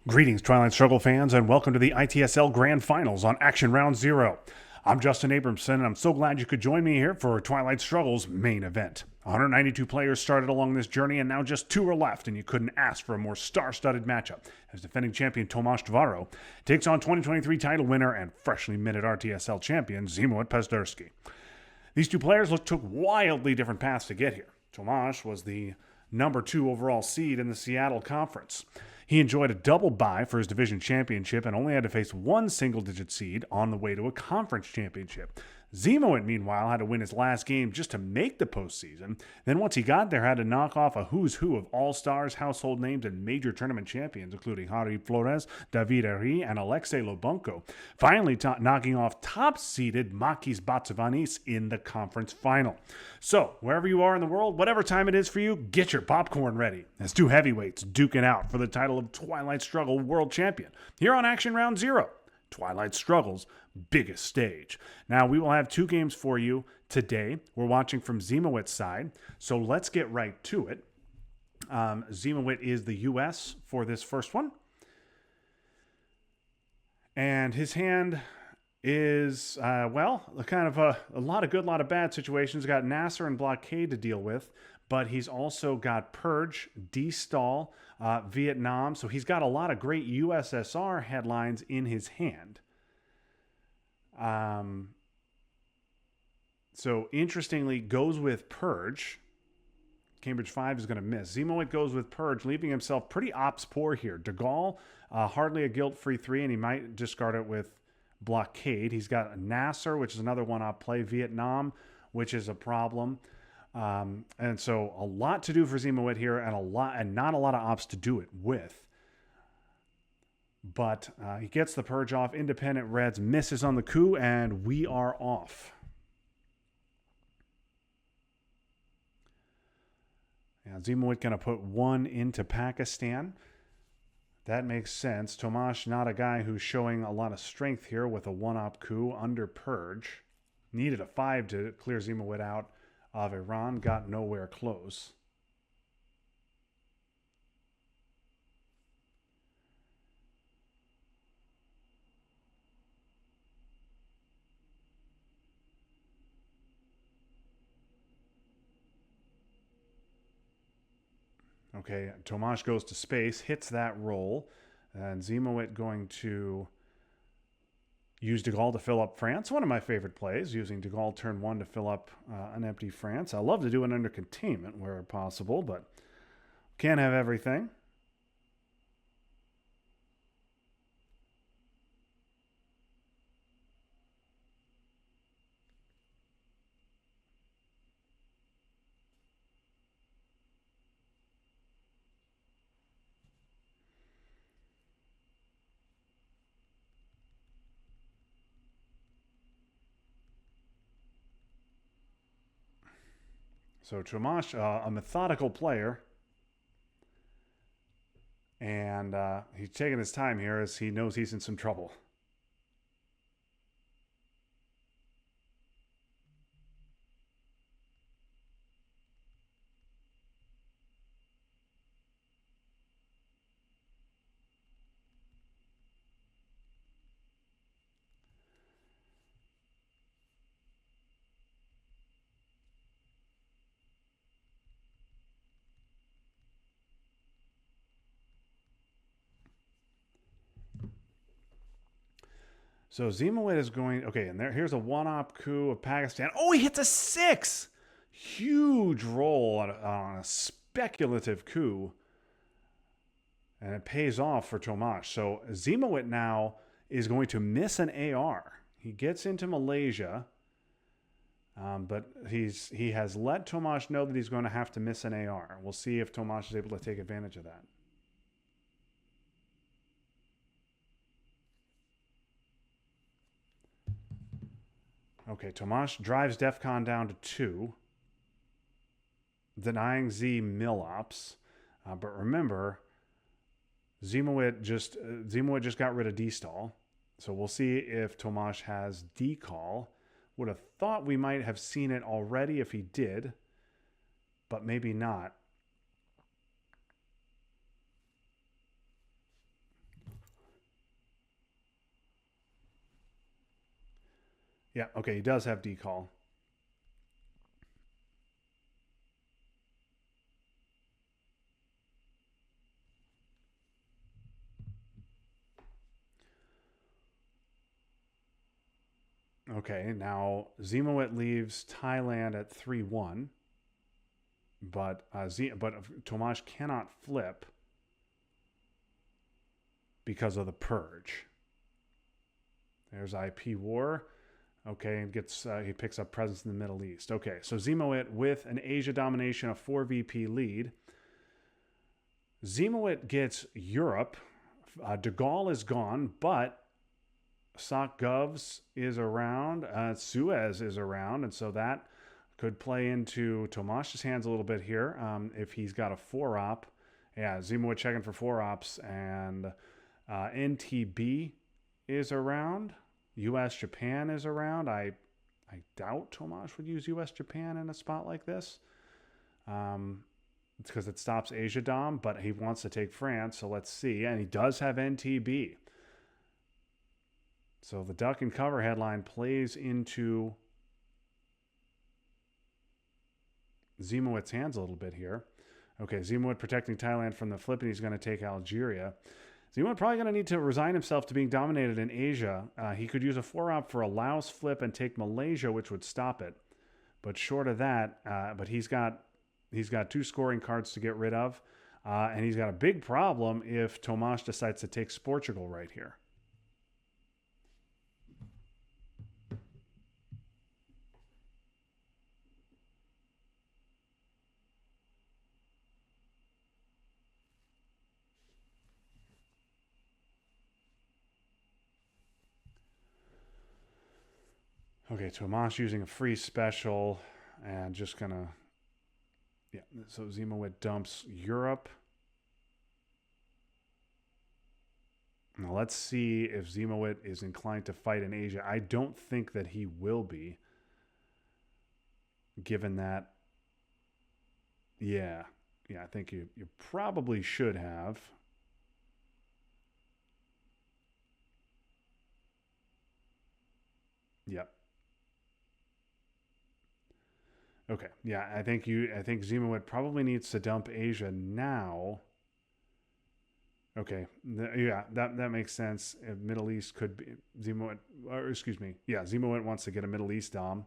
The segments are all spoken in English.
Greetings, Twilight Struggle fans, and welcome to the ITSL Grand Finals on Action Round Zero. I'm Justin Abramson, and I'm so glad you could join me here for Twilight Struggle's main event. 192 players started along this journey, and now just 2 are left, and you couldn't ask for a more star-studded matchup, as defending champion Tomas Tvaroh takes on 2023 title winner and freshly minted RTSL champion Ziemowit Pazderski. These 2 players took wildly different paths to get here. Tomas was the number 2 overall seed in the Seattle Conference. He enjoyed a double bye for his division championship and only had to face 1 single-digit seed on the way to a conference championship. Ziemowit, meanwhile, had to win his last game just to make the postseason. Then once he got there, had to knock off a who's who of all-stars, household names, and major tournament champions, including Harry Flores, David Herry, and Alexei Lobunko, finally knocking off top-seeded Makis Batsavanis in the conference final. So, wherever you are in the world, whatever time it is for you, get your popcorn ready, as 2 heavyweights duke it out for the title of Twilight Struggle World Champion here on Action Round Zero, Twilight Struggle's biggest stage. Now, we will have 2 games for you today. We're watching from Ziemowit's side, so let's get right to it. Ziemowit is the U.S. for this first one. And his hand is, kind of a lot of good, lot of bad situations. Got Nasser and Blockade to deal with, but he's also got Purge, D-Stall, Vietnam. So he's got a lot of great USSR headlines in his hand. So interestingly, goes with Purge. Cambridge 5 is going to miss. Ziemowit goes with Purge, leaving himself pretty ops poor here. De Gaulle, hardly a guilt-free 3, and he might discard it with Blockade. He's got Nasser, which is another one-op play. Vietnam, which is a problem. And so a lot to do for Ziemowit here, and not a lot of ops to do it with. But he gets the Purge off. Independent Reds misses on the coup, and we are off. Yeah, Ziemowit going to put 1 into Pakistan. That makes sense. Tomas, not a guy who's showing a lot of strength here with a 1-op coup under Purge. Needed a 5 to clear Ziemowit out of Iran. Got nowhere close. Okay, Tomas goes to space, hits that roll, and Ziemowit going to use De Gaulle to fill up France. One of my favorite plays, using De Gaulle turn 1 to fill up an empty France. I love to do it under containment where possible, but can't have everything. So Tomas, a methodical player, and he's taking his time here as he knows he's in some trouble. So Ziemowit is going, okay, and here's a 1-op coup of Pakistan. Oh, he hits a 6! Huge roll on a speculative coup. And it pays off for Tomas. So Ziemowit now is going to miss an AR. He gets into Malaysia, but he has let Tomas know that he's going to have to miss an AR. We'll see if Tomas is able to take advantage of that. Okay, Tomas drives DEFCON down to 2, denying Z mill-ops. But remember, Ziemowit just got rid of D-stall. So we'll see if Tomas has D-call. Would have thought we might have seen it already if he did, but maybe not. Yeah, okay, he does have decall. Okay, now Ziemowit leaves Thailand at 3-1, but Tomas cannot flip because of the purge. There's IP war. Okay, and he picks up presence in the Middle East. Okay, so Ziemowit with an Asia domination, a 4 VP lead. Ziemowit gets Europe. De Gaulle is gone, but Sock Govs is around. Suez is around, and so that could play into Tomas's hands a little bit here if he's got a 4-op. Yeah, Ziemowit checking for 4-ops, and NTB is around. U.S. Japan is around. I doubt Tomas would use U.S. Japan in a spot like this. It's because it stops Asia Dom, but he wants to take France, so let's see. And he does have NTB. So the duck and cover headline plays into Ziemowit's hands a little bit here. Okay, Ziemowit protecting Thailand from the flip, and he's going to take Algeria. Ziemowit probably going to need to resign himself to being dominated in Asia. He could use a 4-op for a Laos flip and take Malaysia, which would stop it. But short of that, but he's got 2 scoring cards to get rid of, and he's got a big problem if Tomas decides to take Portugal right here. Okay, Tomas using a free special and just gonna, yeah, so Ziemowit dumps Europe. Now let's see if Ziemowit is inclined to fight in Asia. I don't think that he will be, given that, yeah, I think you probably should have. Yep. Okay. Yeah, I think Ziemowit probably needs to dump Asia now. Okay. Yeah, that makes sense. Middle East could be Ziemowit, or excuse me. Yeah, Ziemowit wants to get a Middle East dom.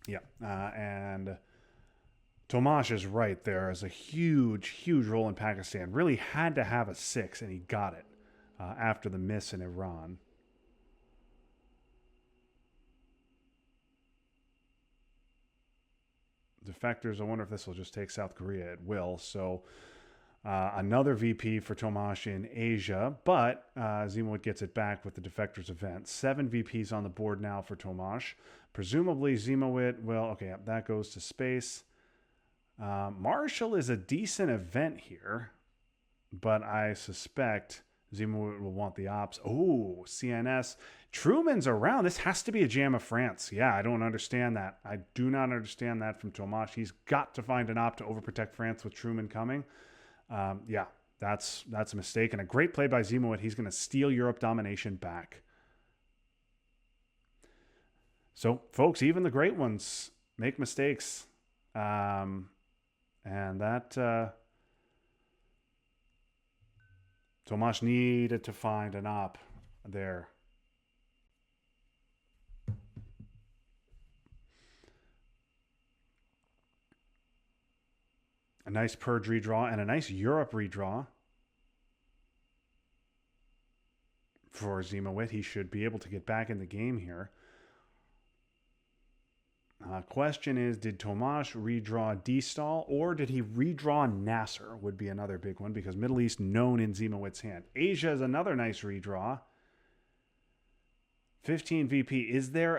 Yeah, and Tomas is right. There is a huge role in Pakistan. Really had to have a 6, and he got it after the miss in Iran. Defectors, I wonder if this will just take South Korea. It will. So another VP for Tomas in Asia, but Ziemowit gets it back with the defectors event. 7 VPs on the board now for Tomas. Presumably Ziemowit will, okay, that goes to space. Marshall is a decent event here, but I suspect Ziemowit will want the ops. Oh, CNS. Truman's around. This has to be a jam of France. Yeah, I don't understand that. I do not understand that from Tomas. He's got to find an op to overprotect France with Truman coming. Yeah, that's a mistake. And a great play by Ziemowit. He's going to steal Europe domination back. So, folks, even the great ones make mistakes. And that... Tomas needed to find an op there. A nice purge redraw and a nice Europe redraw for Ziemowit. He should be able to get back in the game here. Question is, did Tomas redraw D-Stall or did he redraw Nasser? Would be another big one because Middle East known in Ziemowit's hand. Asia is another nice redraw. 15 VP. Is there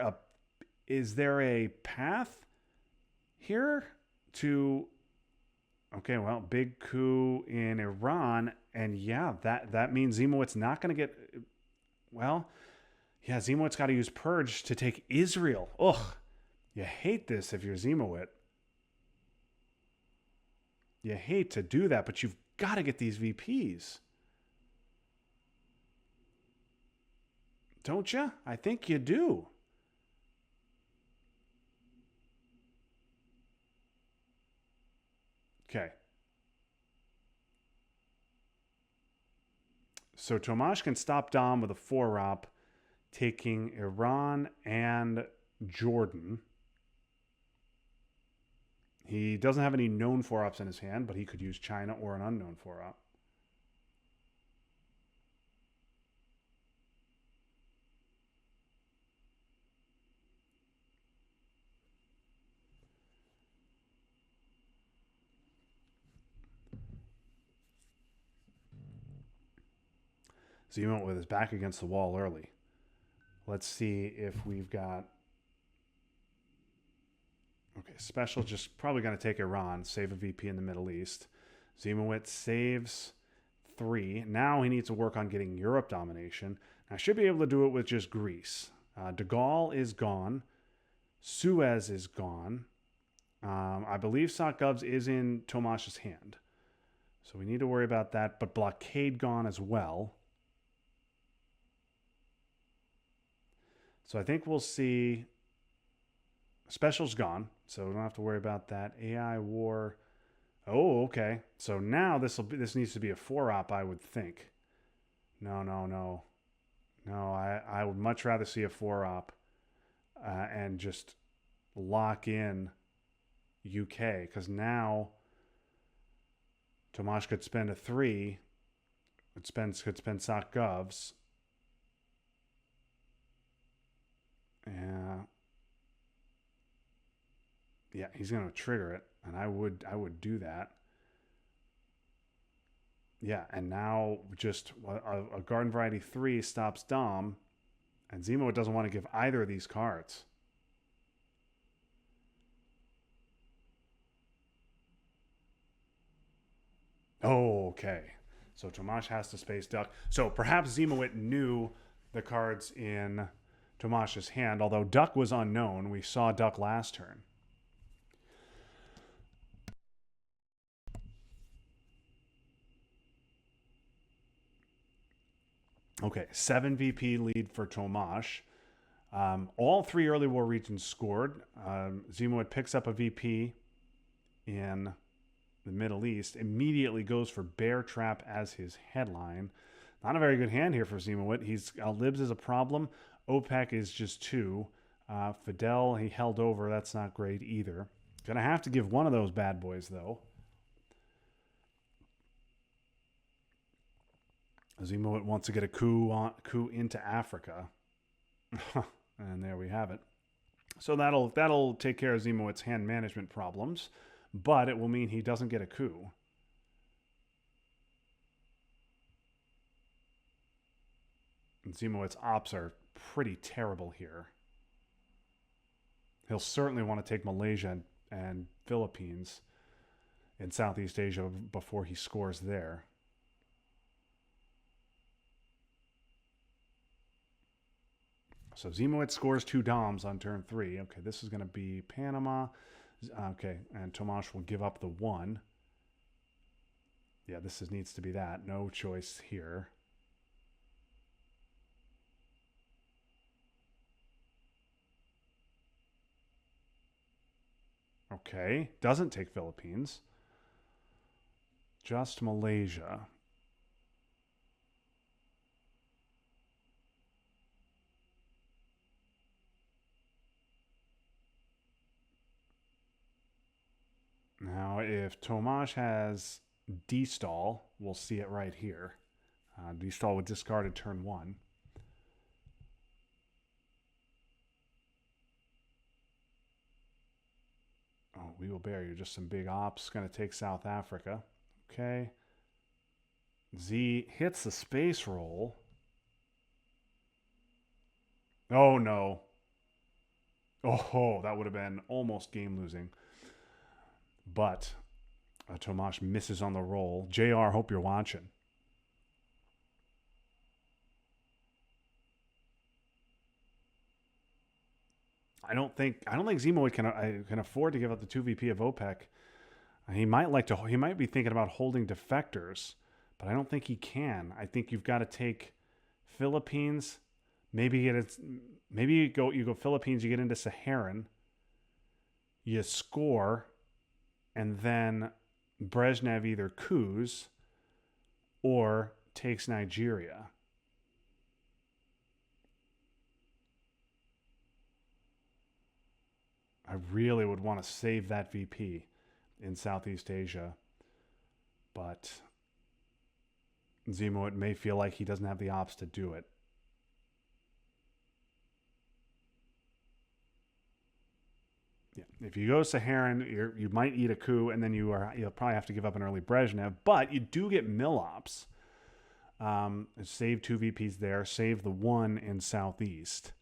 a path here to... Okay, well, big coup in Iran, and yeah, that means Ziemowit's not going to get... Well, yeah, Ziemowit's got to use Purge to take Israel. Ugh. You hate this if you're Ziemowit. You hate to do that, but you've got to get these VPs. Don't you? I think you do. Okay. So Tomasz can stop Dom with a 4-op, taking Iran and Jordan. He doesn't have any known 4-ops in his hand, but he could use China or an unknown 4-op. Ziemowit with his back against the wall early. Let's see if we've got... Okay, Special just probably going to take Iran, save a VP in the Middle East. Ziemowit saves 3. Now he needs to work on getting Europe domination. I should be able to do it with just Greece. De Gaulle is gone. Suez is gone. I believe Sakgov's is in Tomasz's hand. So we need to worry about that. But blockade gone as well. So I think we'll see... Special's gone, so we don't have to worry about that. AI war. Oh, okay. So now this needs to be a 4-op, I would think. No. No, I would much rather see a 4-op and just lock in UK, because now Tomasz could spend a 3. Could spend Sakgov's. Yeah, he's going to trigger it, and I would do that. Yeah, and now just a Garden Variety 3 stops Dom, and Ziemowit doesn't want to give either of these cards. Oh, okay. So Tomasz has to space Duck. So perhaps Ziemowit knew the cards in Tomasz's hand, although Duck was unknown. We saw Duck last turn. Okay, 7 VP lead for Tomasz. All 3 early war regions scored. Ziemowit picks up a VP in the Middle East, immediately goes for Bear Trap as his headline. Not a very good hand here for Ziemowit. He's Libs is a problem. OPEC is just 2. Fidel, he held over. That's not great either. Gonna have to give one of those bad boys, though. Ziemowit wants to get a coup into Africa. And there we have it. So that'll take care of Ziemowit's hand management problems, but it will mean he doesn't get a coup. And Ziemowit's ops are pretty terrible here. He'll certainly want to take Malaysia and Philippines in Southeast Asia before he scores there. So Ziemowit scores 2 Doms on turn 3. Okay, this is going to be Panama. Okay, and Tomasz will give up the 1. Yeah, this needs to be that. No choice here. Okay, doesn't take Philippines. Just Malaysia. Now, if Tomasz has D-stall, we'll see it right here. D-stall would discard at turn 1. Oh, we will bear you. Just some big ops. Going to take South Africa. Okay. Z hits the space roll. Oh, no. Oh, that would have been almost game losing. But Tomasz misses on the roll. JR, hope you're watching. I don't think Ziemowit can afford to give up the 2 VP of OPEC. He might be thinking about holding defectors, but I don't think he can. I think you've got to take Philippines, maybe you go Philippines, you get into Saharan, you score, and then Brezhnev either coups or takes Nigeria. I really would want to save that VP in Southeast Asia, but Ziemowit may feel like he doesn't have the ops to do it. Yeah. If you go Saharan, you might eat a coup, and then you'll probably have to give up an early Brezhnev. But you do get mill ops. Save 2 VPs there. Save the 1 in Southeast.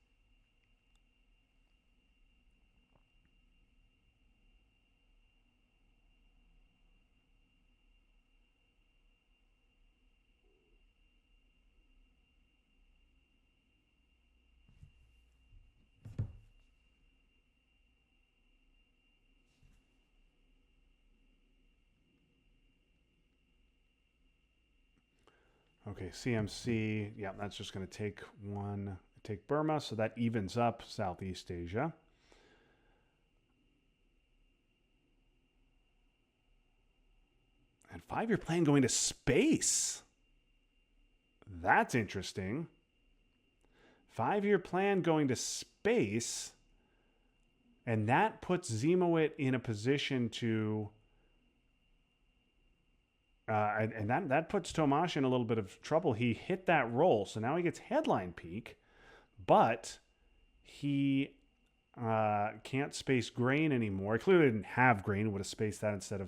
Okay, CMC. Yeah, that's just going to take Burma, so that evens up Southeast Asia. And 5-year plan going to space. That's interesting. 5-year plan going to space. And that puts Ziemowit in a position to... and that puts Tomas in a little bit of trouble. He hit that roll, so now he gets headline peak, but he can't space grain anymore. He clearly didn't have grain; would have spaced that instead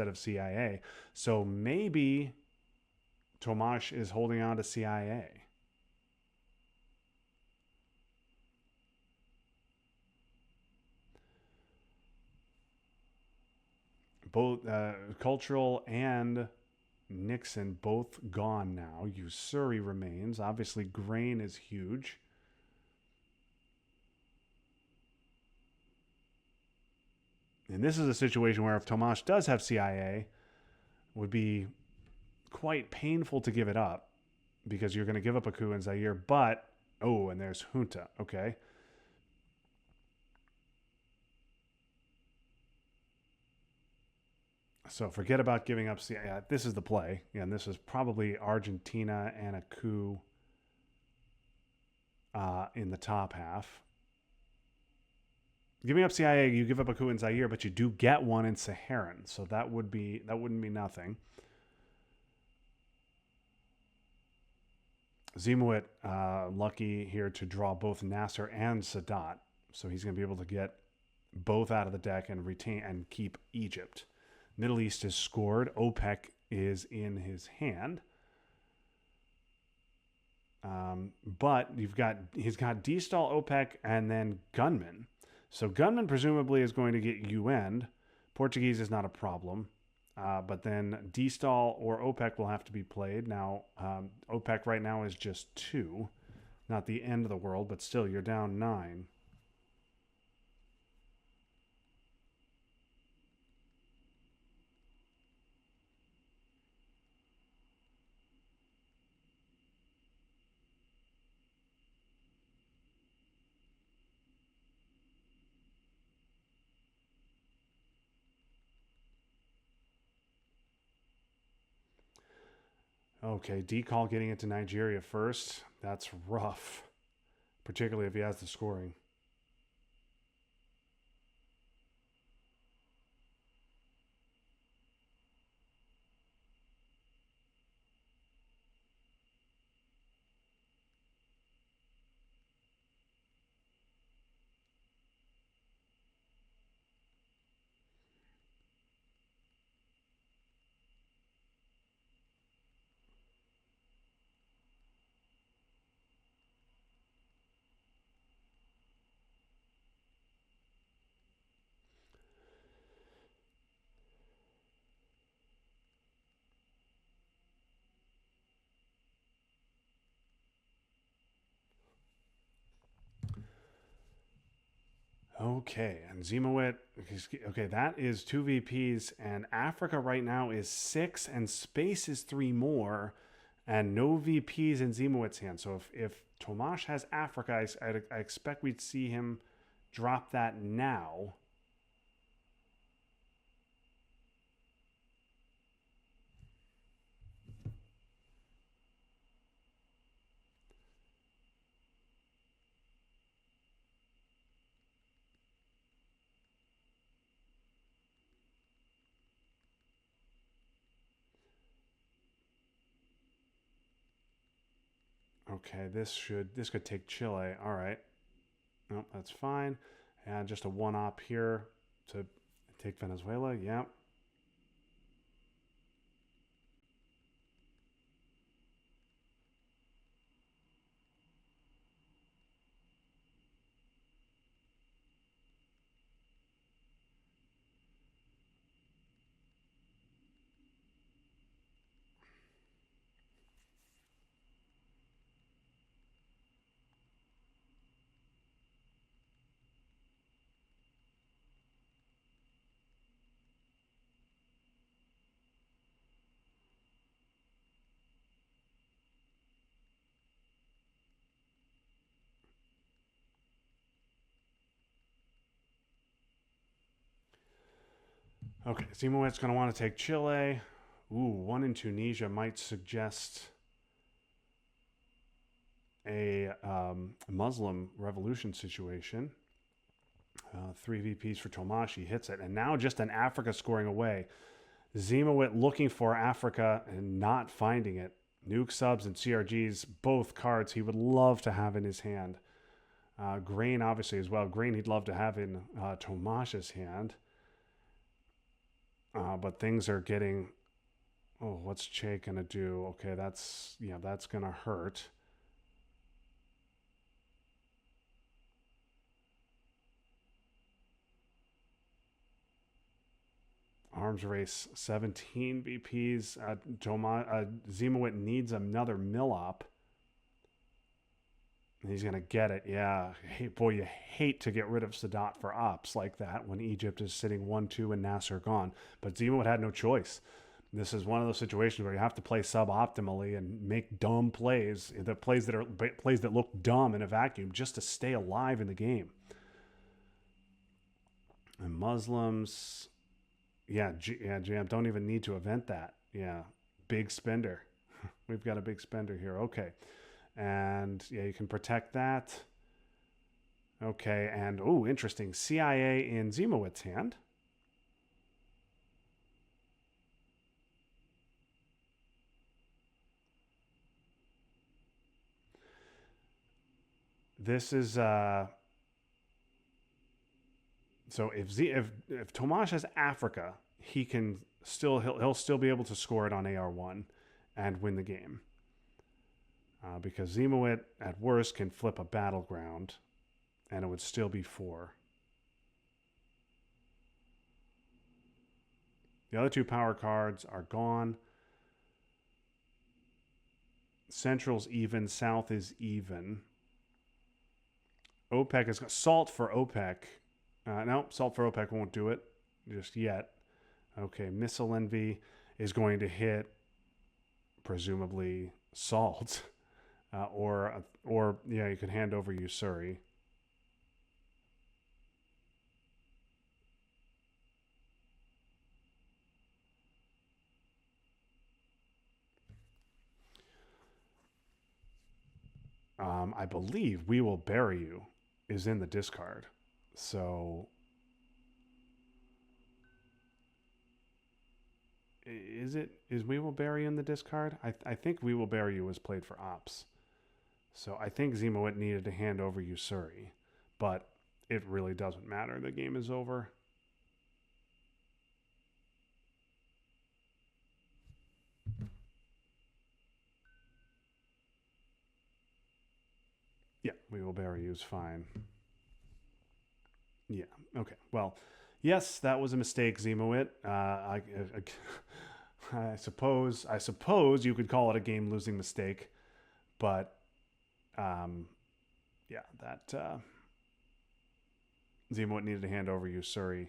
of CIA. So maybe Tomas is holding on to CIA. Both Cultural and Nixon both gone now. Usuri remains. Obviously, grain is huge. And this is a situation where if Tomas does have CIA, it would be quite painful to give it up because you're going to give up a coup in Zaire. But, and there's junta. Okay. So forget about giving up. This is the play. Yeah, and this is probably Argentina and a coup in the top half. Giving up CIA, you give up a coup in Zaire, but you do get one in Saharan. So that wouldn't be nothing. Ziemowit lucky here to draw both Nasser and Sadat. So he's going to be able to get both out of the deck and retain and keep Egypt. Middle East is scored. OPEC is in his hand. But he's got D-Stall, OPEC, and then Gunman. So Gunman presumably is going to get UN. Portuguese is not a problem. But then D-Stall or OPEC will have to be played. Now, OPEC right now is just 2. Not the end of the world, but still, you're down 9. Okay, D-Call getting into Nigeria first. That's rough, particularly if he has the scoring. Okay, and Ziemowit, okay, that is 2 VPs, and Africa right now is 6, and space is 3 more. and no VPs in Ziemowit's hand. So if Tomas has Africa, I expect we'd see him drop that now. Okay, this could take Chile. All right. Nope, that's fine. And just a one-op here to take Venezuela. Yep. Okay, Ziemowit's going to want to take Chile. Ooh, one in Tunisia might suggest a Muslim revolution situation. 3 VPs for Tomas. He hits it. And now just an Africa scoring away. Ziemowit looking for Africa and not finding it. Nuke subs and CRGs, both cards he would love to have in his hand. Grain, obviously, as well. Grain he'd love to have in Tomas's hand. But things are getting... Oh, what's Che going to do? Okay, that's going to hurt. Arms race, 17 BPs. Ziemowit needs another mill-op. And he's going to get it. Yeah. Hey, boy, you hate to get rid of Sadat for ops like that when Egypt is sitting 1-2 and Nasser gone. But Ziemowit had no choice. This is one of those situations where you have to play suboptimally and make dumb plays, the plays that look dumb in a vacuum just to stay alive in the game. And Muslims, Jam, don't even need to event that. Yeah, big spender. We've got a big spender here. Okay. And yeah, you can protect that. Okay, and oh, interesting. CIA in Ziemowit's hand. This is so if Tomas has Africa, he'll still be able to score it on AR1 and win the game. Because Ziemowit at worst can flip a battleground and it would still be 4. The other 2 power cards are gone. Central's even, South is even. OPEC is salt for OPEC. No, salt for OPEC won't do it just yet. Okay, missile envy is going to hit presumably salt, or you can hand over Usuri. I believe We Will Bury You is in the discard. So is We Will Bury You in the discard? I think We Will Bury You was played for ops. So I think Ziemowit needed to hand over Usuri. But it really doesn't matter. The game is over. Yeah, We Will Bury You is fine. Yeah, okay. Well, yes, that was a mistake, Ziemowit. I suppose you could call it a game-losing mistake, but that Ziemowit needed to hand over Usuri.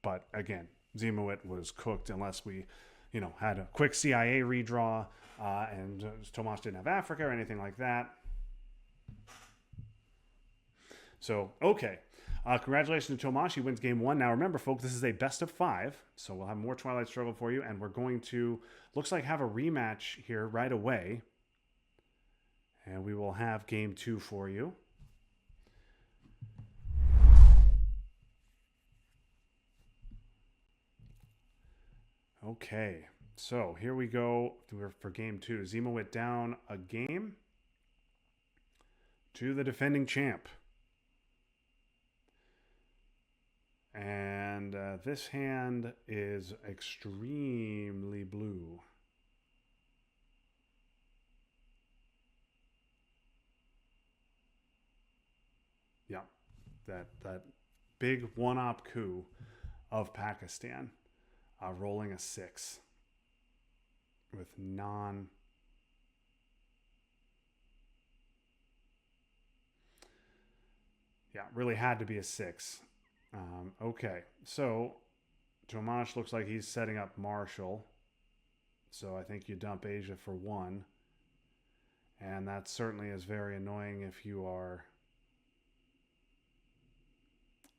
But again, Ziemowit was cooked unless we, had a quick CIA redraw and Tomas didn't have Africa or anything like that. So, okay. Congratulations to Tomas. He wins game 1. Now, remember, folks, this is a best of 5. So we'll have more Twilight Struggle for you. And we're going to, looks like, have a rematch here right away. And we will have game 2 for you. Okay. So here we go for game 2. Ziemowit down a game to the defending champ. And this hand is extremely blue. Yeah, that big one-op coup of Pakistan, rolling a 6 with non. Yeah, really had to be a 6. Okay, so Tomas looks like he's setting up Marshall. So I think you dump Asia for 1. And that certainly is very annoying if you are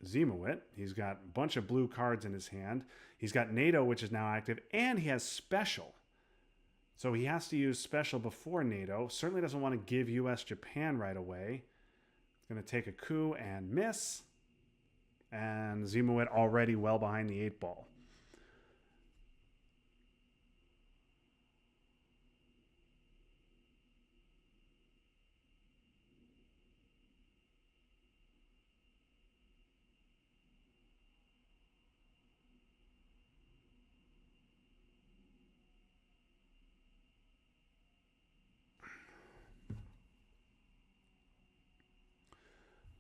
Ziemowit. He's got a bunch of blue cards in his hand. He's got NATO, which is now active, and he has special. So he has to use special before NATO. Certainly doesn't want to give US Japan right away. He's going to take a coup and miss. And Ziemowit already well behind the 8 ball.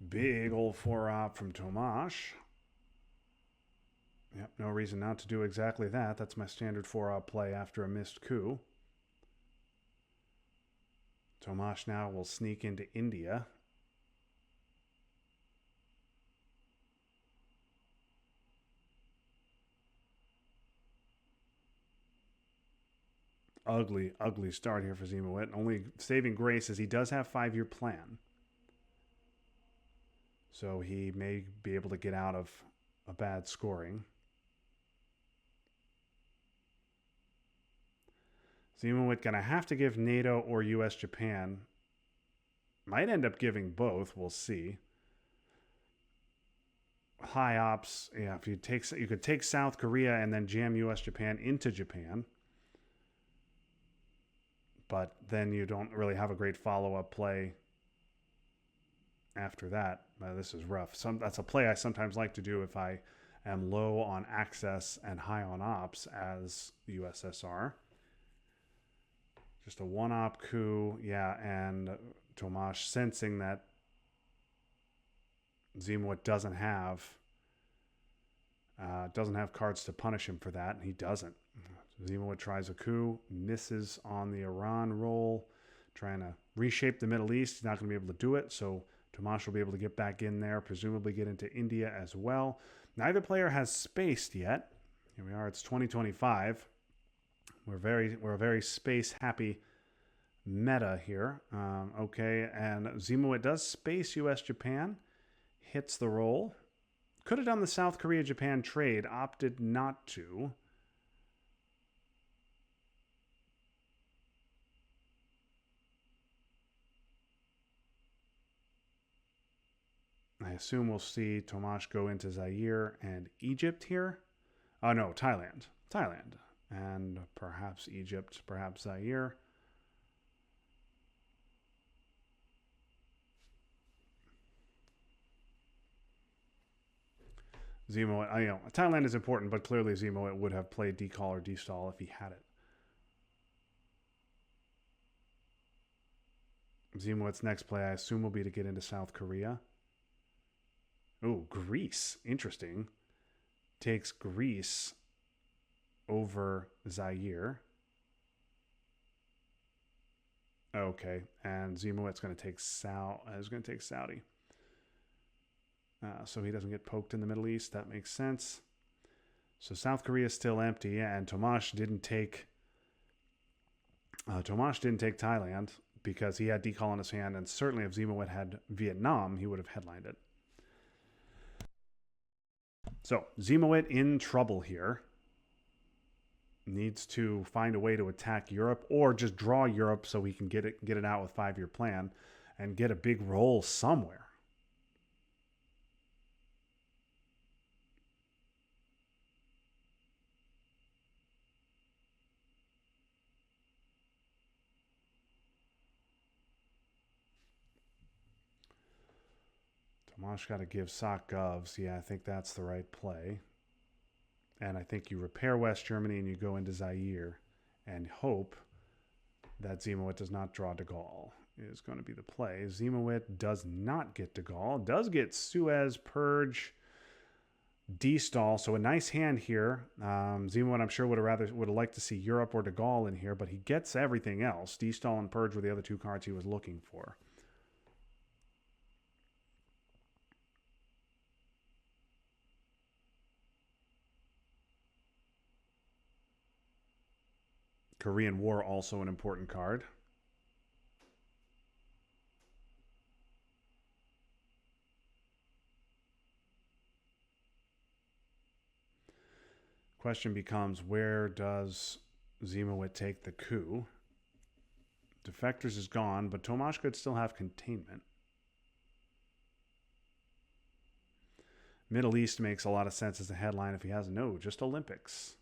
Big old 4-op from Tomas. Yep, no reason not to do exactly that. That's my standard 4-op play after a missed coup. Tomas now will sneak into India. Ugly, ugly start here for Ziemowit. Only saving grace is he does have 5-year plan. So he may be able to get out of a bad scoring. Ziemowit going to have to give NATO or US Japan. Might end up giving both. We'll see. High ops. Yeah, if you could take South Korea and then jam US Japan into Japan. But then you don't really have a great follow-up play after that. This is rough. That's a play I sometimes like to do if I am low on access and high on ops as USSR. Just a 1-op coup. Yeah, and Tomas sensing that Ziemowit doesn't have cards to punish him for that, and he doesn't. Ziemowit tries a coup, misses on the Iran roll, trying to reshape the Middle East. He's not going to be able to do it, so Tomas will be able to get back in there, presumably get into India as well. Neither player has spaced yet. Here we are. It's 2025. We're a very space-happy meta here. Okay, and Ziemowit does space US-Japan. Hits the roll. Could have done the South Korea-Japan trade. Opted not to. I assume we'll see Tomas go into Zaire and Egypt here. Oh, no, Thailand. And perhaps Egypt, perhaps Zaire. Ziemowit, Thailand is important, but clearly Ziemowit would have played decall or destall if he had it. Ziemowit's next play, I assume, will be to get into South Korea. Oh, Greece. Interesting. Takes Greece over Zaire. Okay, and Ziemowit's going to take Saudi. So he doesn't get poked in the Middle East. That makes sense. So South Korea is still empty, and Tomas didn't take Thailand because he had decall in his hand, and certainly if Ziemowit had Vietnam, he would have headlined it. So Ziemowit in trouble here. Needs to find a way to attack Europe or just draw Europe so he can get it out with 5-year plan and get a big roll somewhere. Tomas got to give Sock Govs. Yeah, I think that's the right play. And I think you repair West Germany and you go into Zaire and hope that Ziemowit does not draw de Gaulle is going to be the play. Ziemowit does not get de Gaulle. Does get Suez, Purge, Destall. So a nice hand here. Ziemowit, I'm sure, would have liked to see Europe or de Gaulle in here, but he gets everything else. Destall and Purge were the other two cards he was looking for. Korean War, also an important card. Question becomes, where does Ziemowit take the coup? Defectors is gone, but Tomas could still have containment. Middle East makes a lot of sense as a headline if he has no, just Olympics.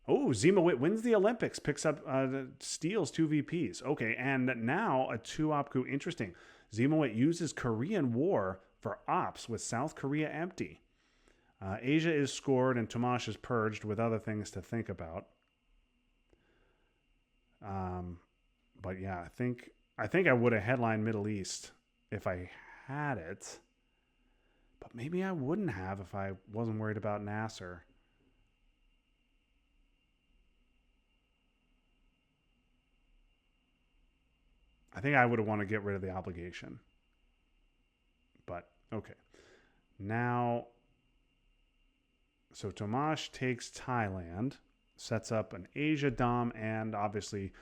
Oh, Ziemowit wins the Olympics, picks up, steals 2 VPs. Okay, and now a 2-op coup. Interesting. Ziemowit uses Korean War for ops with South Korea empty. Asia is scored and Tomas is purged with other things to think about. But yeah, I think I would have headlined Middle East if I had it. But maybe I wouldn't have if I wasn't worried about Nasser. I think I would have wanted to get rid of the obligation. But, okay. Now, so Tomas takes Thailand, sets up an Asia Dom, and obviously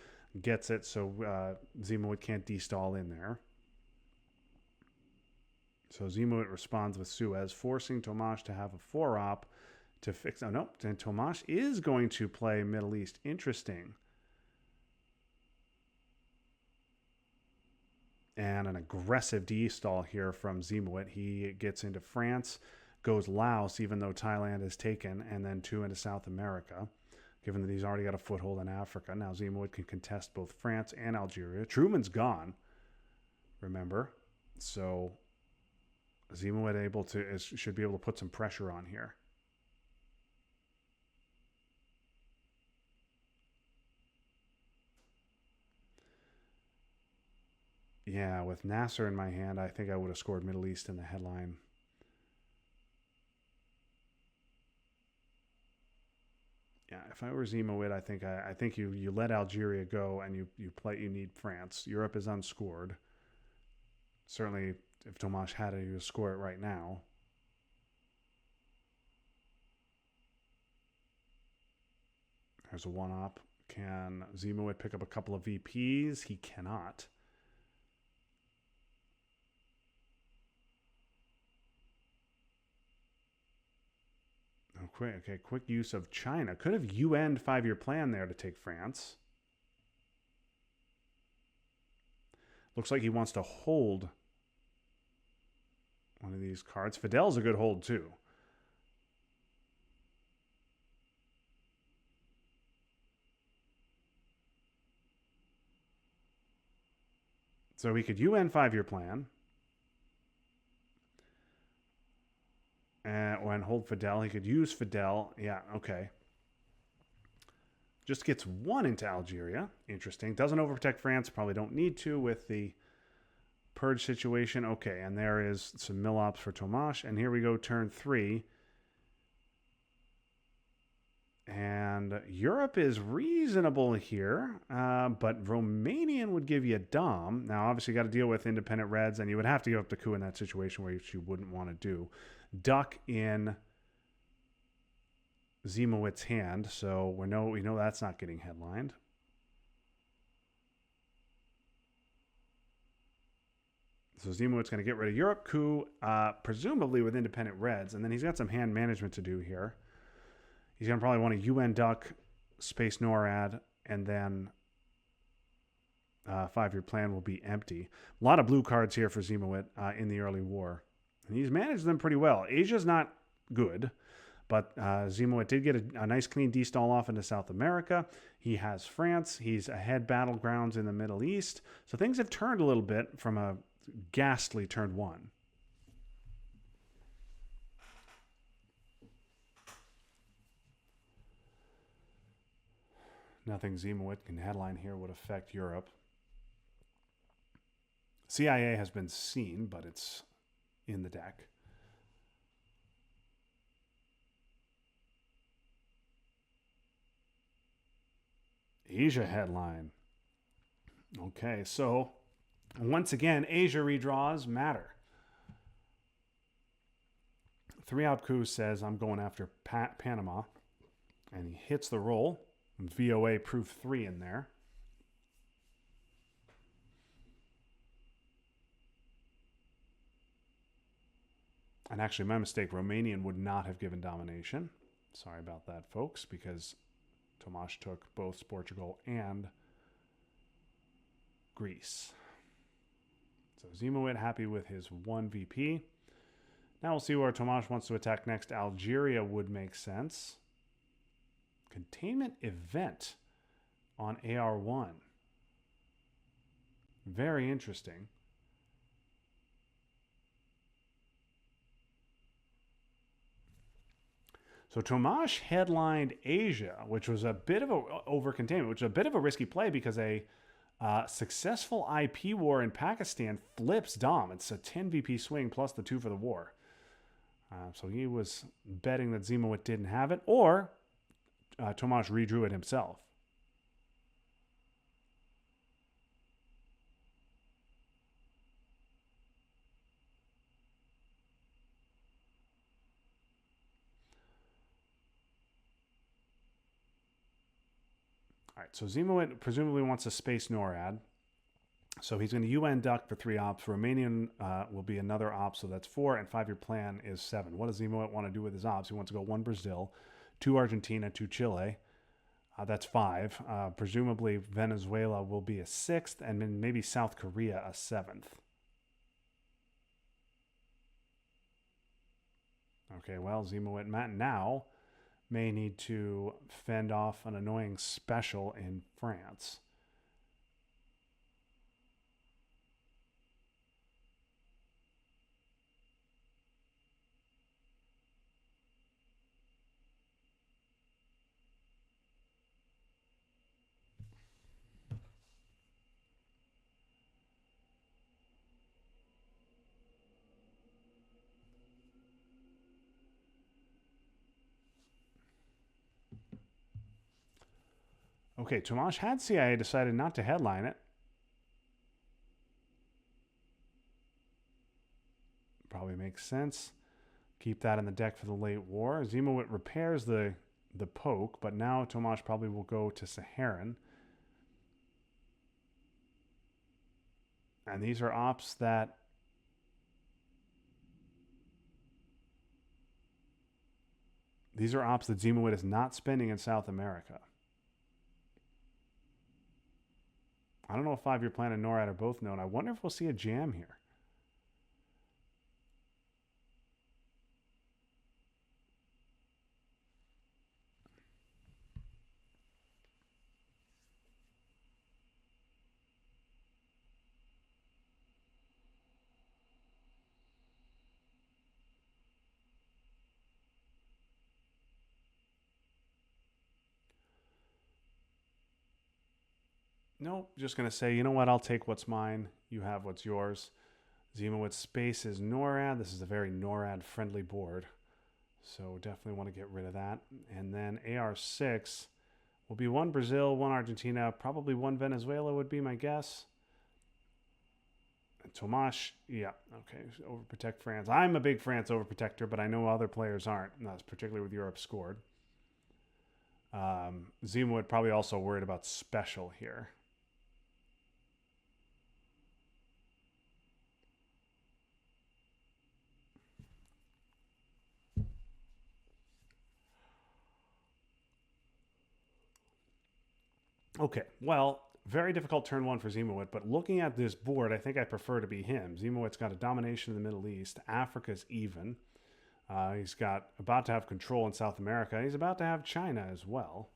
gets it so Ziemowit can't destall in there. So Ziemowit responds with Suez, forcing Tomas to have a 4-op to fix... Oh, no. And Tomas is going to play Middle East. Interesting. And an aggressive destall here from Ziemowit. He gets into France, goes Laos, even though Thailand is taken, and then 2 into South America, given that he's already got a foothold in Africa. Now Ziemowit can contest both France and Algeria. Truman's gone, remember. So Ziemowit should be able to put some pressure on here. Yeah, with Nasser in my hand, I think I would have scored Middle East in the headline. Yeah, if I were Ziemowit, I think you let Algeria go and you need France. Europe is unscored. Certainly, if Tomas had it, he would score it right now. There's a 1-op. Can Ziemowit pick up a couple of VPs? He cannot. Okay, quick use of China. Could have UN'd 5-year plan there to take France. Looks like he wants to hold one of these cards. Fidel's a good hold too. So he could UN 5-year plan. And hold Fidel. He could use Fidel. Yeah, okay. Just gets 1 into Algeria. Interesting. Doesn't overprotect France. Probably don't need to with the purge situation. Okay, and there is some mill-ops for Tomas. And here we go, turn 3. And Europe is reasonable here, but Romanian would give you a Dom. Now, obviously, you got to deal with independent Reds, and you would have to give up the coup in that situation where you wouldn't want to do. Duck in Ziemowit's hand, so we know that's not getting headlined. So Ziemowit's going to get rid of Europe coup, presumably with independent reds, and then he's got some hand management to do here. He's going to probably want a UN duck, space NORAD, and then 5-year plan will be empty. A lot of blue cards here for Ziemowit in the early war. And he's managed them pretty well. Asia's not good, but Ziemowit did get a nice clean destall off into South America. He has France. He's ahead battlegrounds in the Middle East. So things have turned a little bit from a ghastly turn 1. Nothing Ziemowit can headline here would affect Europe. CIA has been seen, but it's in the deck. Asia headline. Okay, so once again, Asia redraws matter. 3-out coup says, I'm going after Panama. And he hits the roll. VOA proof 3 in there. And actually, my mistake, Romanian would not have given domination. Sorry about that, folks, because Tomas took both Portugal and Greece. So Ziemowit happy with his 1 VP. Now we'll see where Tomas wants to attack next. Algeria would make sense. Containment event on AR1. Very interesting. So Tomas headlined Asia, which was a bit of a over-containment, which is a bit of a risky play because a successful IP war in Pakistan flips Dom. It's a 10 VP swing plus the 2 for the war. So he was betting that Ziemowit didn't have it, or Tomas redrew it himself. All right, so Ziemowit presumably wants a space NORAD. So he's going to UN duck for 3 ops. Romanian will be another op, so that's 4, and 5-year plan is 7. What does Ziemowit want to do with his ops? He wants to go 1 Brazil, 2 Argentina, 2 Chile. That's 5. Presumably Venezuela will be a 6th, and then maybe South Korea a 7th. Okay, well, Ziemowit now may need to fend off an annoying special in France. Okay, Tomas had CIA decided not to headline it. Probably makes sense. Keep that in the deck for the late war. Ziemowit repairs the poke, but now Tomas probably will go to Saharan. And these are ops that Ziemowit is not spending in South America. I don't know if 5-year plan and NORAD are both known. I wonder if we'll see a jam here. Nope, just going to say, you know what, I'll take what's mine. You have what's yours. Ziemowit space is NORAD. This is a very NORAD-friendly board. So definitely want to get rid of that. And then AR6 will be 1 Brazil, 1 Argentina, probably 1 Venezuela would be my guess. And Tomas, yeah, okay, overprotect France. I'm a big France overprotector, but I know other players aren't. And that's particularly with Europe scored. Ziemowit probably also worried about special here. Okay, well, very difficult turn one for Ziemowit, but looking at this board, I think I prefer to be him. Ziemowit's got a domination in the Middle East. Africa's even. He's got about to have control in South America. He's about to have China as well.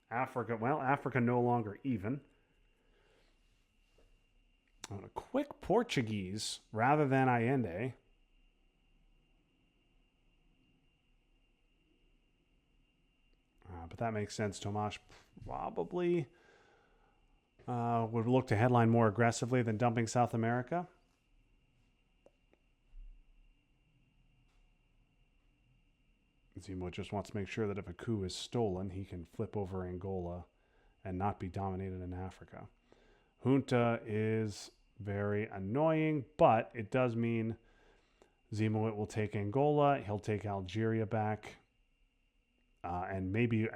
Africa, well, Africa no longer even. On a quick Portuguese rather than Allende. But that makes sense. Tomas probably would look to headline more aggressively than dumping South America. Zemo just wants to make sure that if a coup is stolen, he can flip over Angola and not be dominated in Africa. Junta is very annoying, but it does mean Ziemowit will take Angola. He'll take Algeria back. And maybe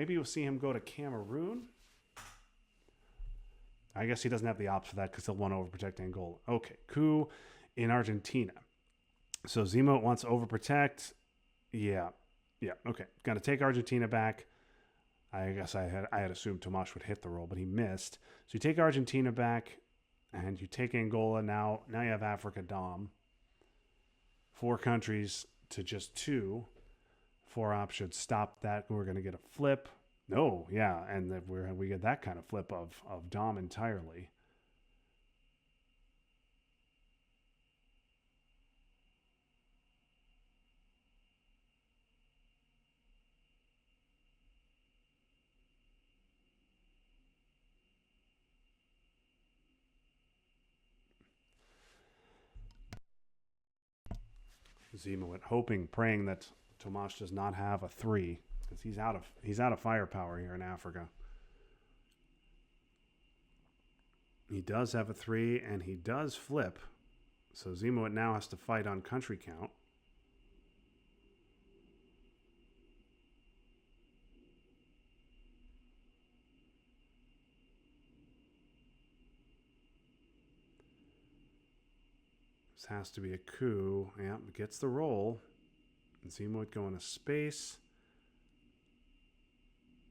you'll see him go to Cameroon. I guess he doesn't have the ops for that because he'll want to overprotect Angola. Okay, coup in Argentina. So Ziemowit wants to overprotect. Yeah. Okay, got to take Argentina back. I guess I had assumed Tomas would hit the roll, but he missed. So you take Argentina back, and you take Angola. Now you have Africa Dom. 4 countries to just 2. 4 ops should stop that. We're going to get a flip. No, yeah, and we get that kind of flip of Dom entirely. Ziemowit hoping, praying that Tomas does not have a 3 because he's out of firepower here in Africa. He does have a 3 and he does flip. So Ziemowit now has to fight on country count. This has to be a coup. Yeah, gets the roll. Ziemowit going to space.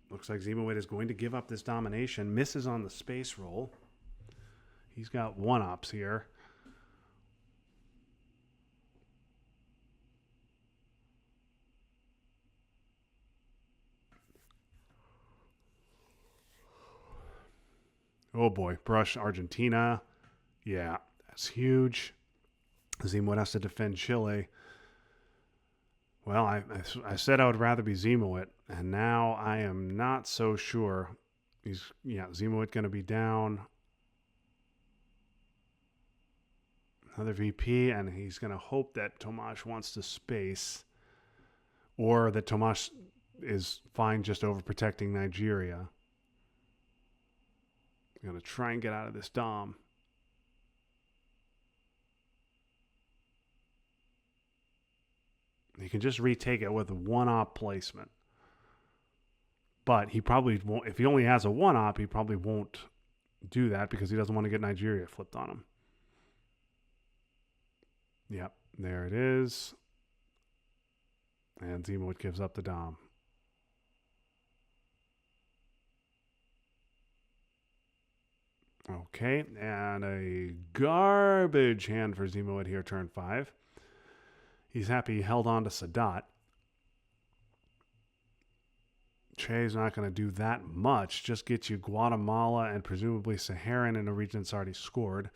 Looks like Ziemowit is going to give up this domination. Misses on the space roll. He's got 1 ops here. Oh boy, brush Argentina. Yeah, that's huge. Ziemowit has to defend Chile. Well, I said I would rather be Ziemowit, and now I am not so sure. Ziemowit going to be down. Another VP, and he's going to hope that Tomas wants to space, or that Tomas is fine just overprotecting Nigeria. Going to try and get out of this Dom. He can just retake it with a 1-op placement. But he probably won't. If he only has a 1-op, he probably won't do that because he doesn't want to get Nigeria flipped on him. Yep, there it is. And Ziemowit gives up the Dom. Okay, and a garbage hand for Ziemowit here, turn 5. He's happy he held on to Sadat. Che's not going to do that much. Just get you Guatemala and presumably Saharan in a region that's already scored.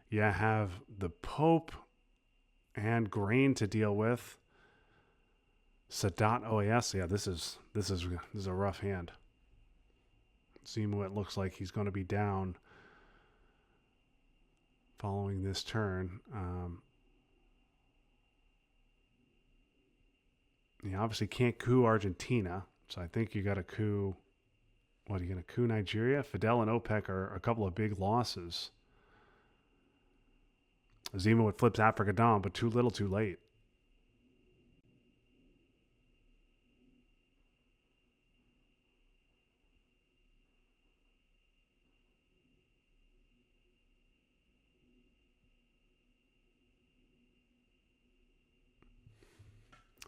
You have the Pope and grain to deal with. Sadat OAS. Yeah, this is a rough hand. Ziemowit looks like he's going to be down following this turn. You obviously can't coup Argentina, so I think you got to coup. What are you going to coup Nigeria? Fidel and OPEC are a couple of big losses. Ziemowit flips Africa Dom, but too little, too late.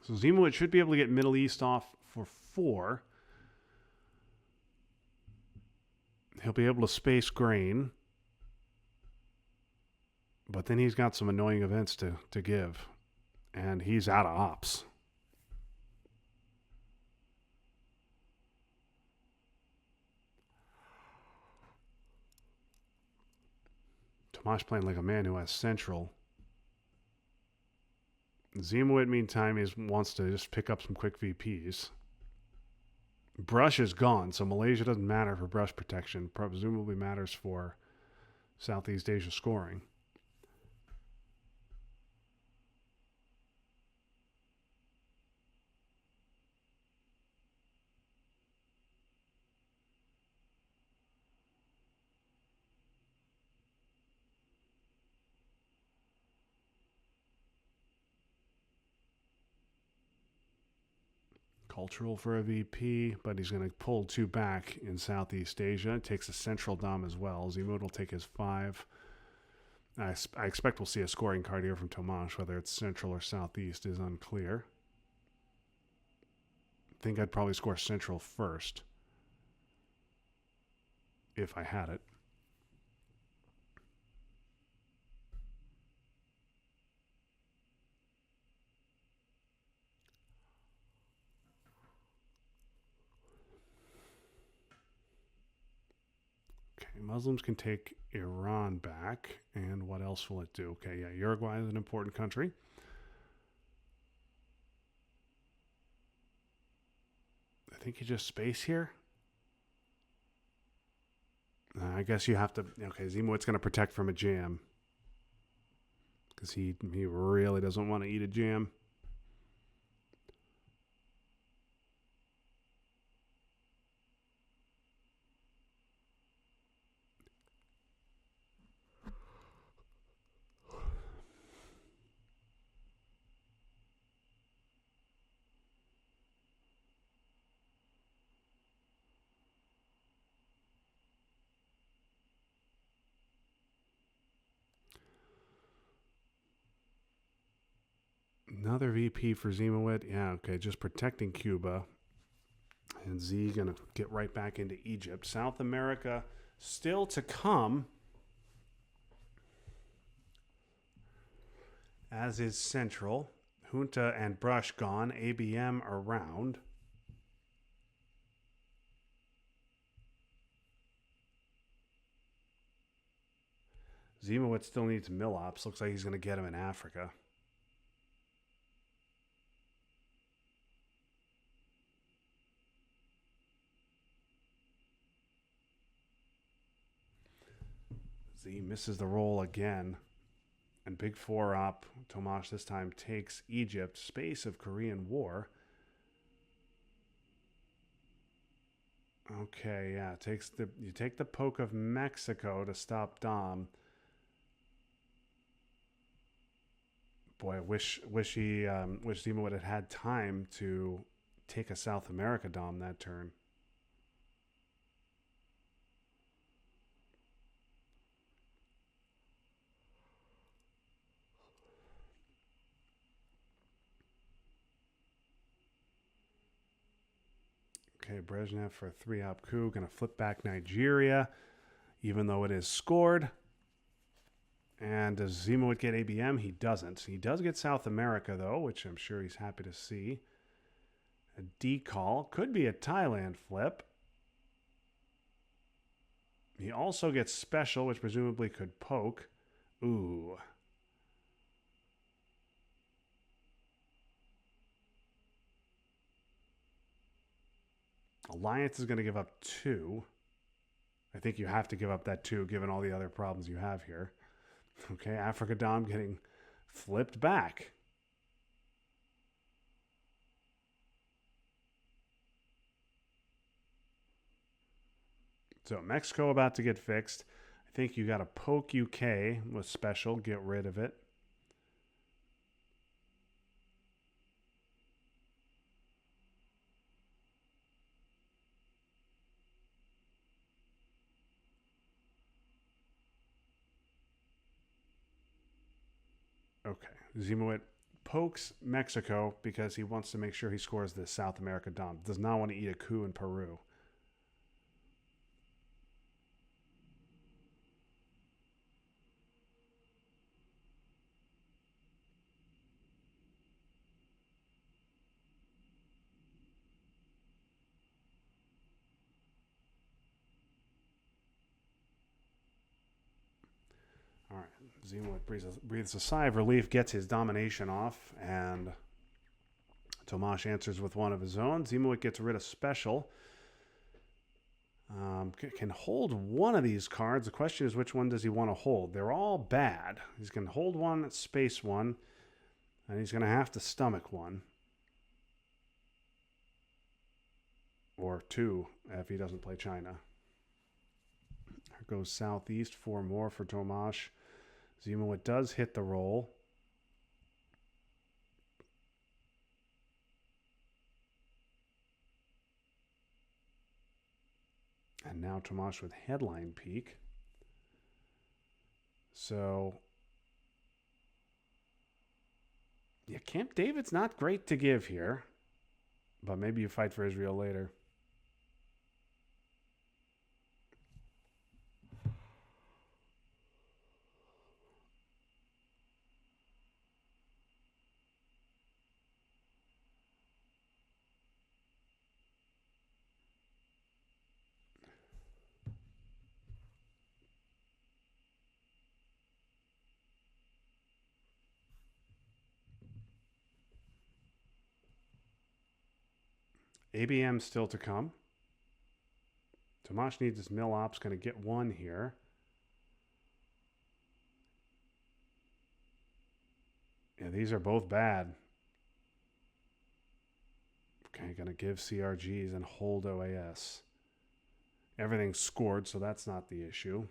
So Ziemowit should be able to get Middle East off for 4. He'll be able to space grain. But then he's got some annoying events to give. And he's out of ops. Tomas playing like a man who has Central. Ziemowit, meantime, wants to just pick up some quick VPs. Brush is gone, so Malaysia doesn't matter for brush protection. Presumably matters for Southeast Asia scoring. Cultural for a VP, but he's going to pull 2 back in Southeast Asia. It takes a central dom as well. Ziemowit will take his 5. I expect we'll see a scoring card here from Tomas. Whether it's central or southeast is unclear. I think I'd probably score central first if I had it. Muslims can take Iran back. And what else will it do? Okay, yeah, Uruguay is an important country. I think you just space here. I guess you have to... Okay, Ziemowit's going to protect from a jam. Because he really doesn't want to eat a jam. Another VP for Ziemowit. Yeah, okay, just protecting Cuba. And Z going to get right back into Egypt. South America still to come. As is Central. Junta and Brush gone. ABM around. Ziemowit still needs mill ops. Looks like he's going to get him in Africa. Z misses the roll again. And big 4 up. Tomas this time takes Egypt. Space of Korean War. Okay, yeah. You take the poke of Mexico to stop Dom. Boy, I wish Ziemowit had time to take a South America Dom that turn. Okay, Brezhnev for a 3-op coup. Going to flip back Nigeria, even though it is scored. And does Ziemowit get ABM? He doesn't. He does get South America, though, which I'm sure he's happy to see. A decall. Could be a Thailand flip. He also gets special, which presumably could poke. Ooh. Alliance is going to give up 2. I think you have to give up that 2, given all the other problems you have here. Okay, Africa Dom getting flipped back. So Mexico about to get fixed. I think you got to poke UK with special, get rid of it. Okay, Ziemowit pokes Mexico because he wants to make sure he scores this South America Dom. Does not want to eat a coup in Peru. All right, Ziemowit breathes a sigh of relief, gets his domination off, and Tomas answers with one of his own. Ziemowit gets rid of special. Can hold one of these cards. The question is, which one does he want to hold? They're all bad. He's going to hold one, space one, and he's going to have to stomach one. Or two, if he doesn't play China. There goes southeast, 4 more for Tomas. Ziemowit does hit the roll. And now Tomas with headline peak. So, yeah, Camp David's not great to give here. But maybe you fight for Israel later. ABM still to come. Tomas needs his mill ops, going to get one here. Yeah, these are both bad. Okay, going to give CRGs and hold OAS. Everything's scored, so that's not the issue.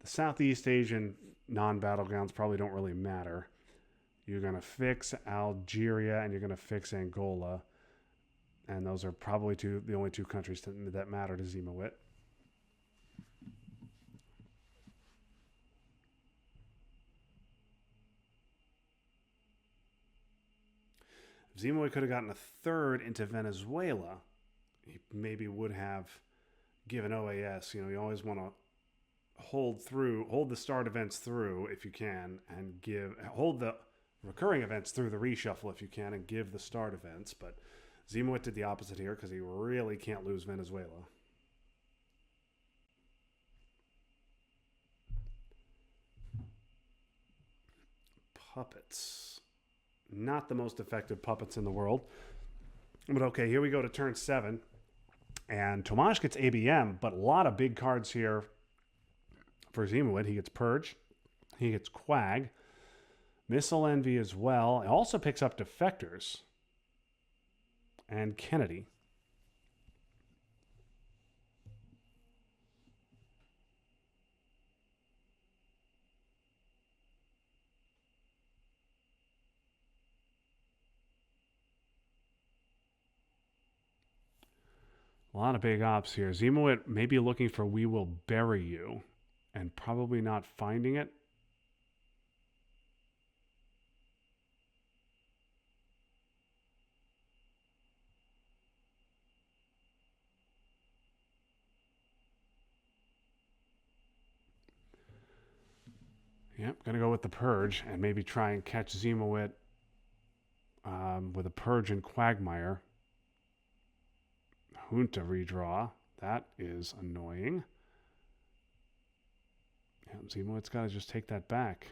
The Southeast Asian non-battlegrounds probably don't really matter. You're going to fix Algeria and you're going to fix Angola. And those are probably the only 2 countries that matter to Ziemowit. If Ziemowit could have gotten a third into Venezuela, he maybe would have given OAS. You know, you always want to hold the start events through if you can, and hold the recurring events through the reshuffle if you can, and give the start events. But Ziemowit did the opposite here because he really can't lose Venezuela. Puppets. Not the most effective puppets in the world. But okay, here we go to turn 7. And Tomas gets ABM, but a lot of big cards here for Ziemowit. He gets Purge. He gets Quag. Missile Envy as well. He also picks up Defectors. And Kennedy. A lot of big ops here. Ziemowit may be looking for We Will Bury You and probably not finding it. Yep, going to go with the Purge and maybe try and catch Ziemowit with a Purge and Quagmire. Junta redraw. That is annoying. Yeah, Ziemowit's got to just take that back.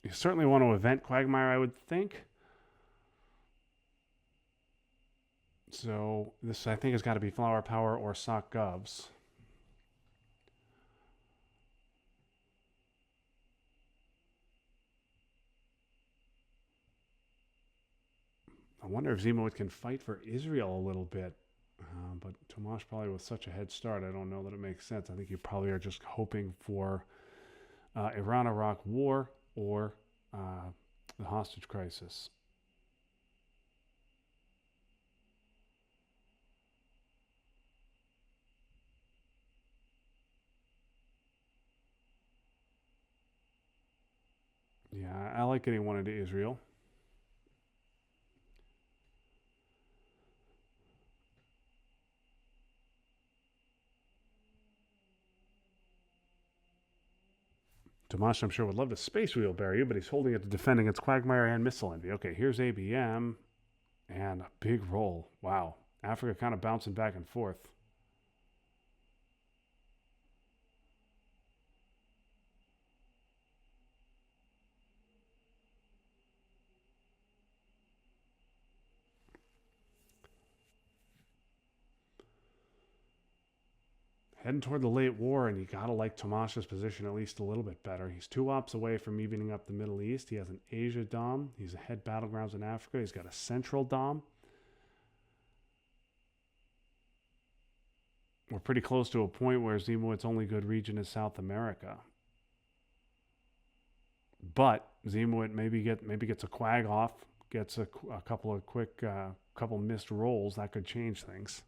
You certainly want to event Quagmire, I would think. So this, I think, has got to be Flower Power or Sock Govs. I wonder if Ziemowit can fight for Israel a little bit. But Tomas probably with such a head start, I don't know that it makes sense. I think you probably are just hoping for Iran-Iraq war or The hostage crisis. Yeah, I like getting one into Israel. Tomas, I'm sure, would love to space wheelbarrow you, but he's holding it to defend against Quagmire and Missile Envy. Okay, here's ABM, and a big roll. Wow. Africa kind of bouncing back and forth. Heading toward the late war, and you gotta like Tomas's position at least a little bit better. He's 2 ops away from evening up the Middle East. He has an Asia Dom. He's ahead battlegrounds in Africa. He's got a Central Dom. We're pretty close to a point where Ziemowit's only good region is South America. But Ziemowit maybe gets a quag off, gets a couple of quick, couple missed rolls. That could change things.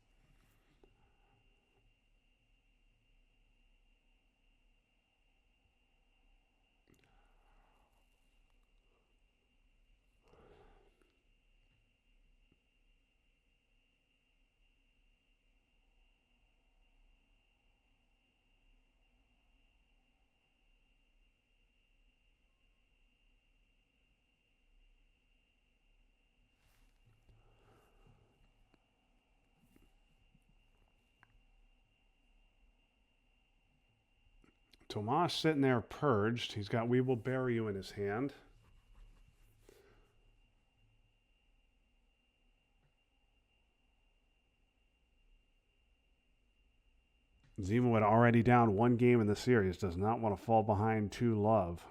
Tomas sitting there purged. He's got We Will Bury You in his hand. Ziemowit already down 1 game in the series. Does not want to fall behind 2-love.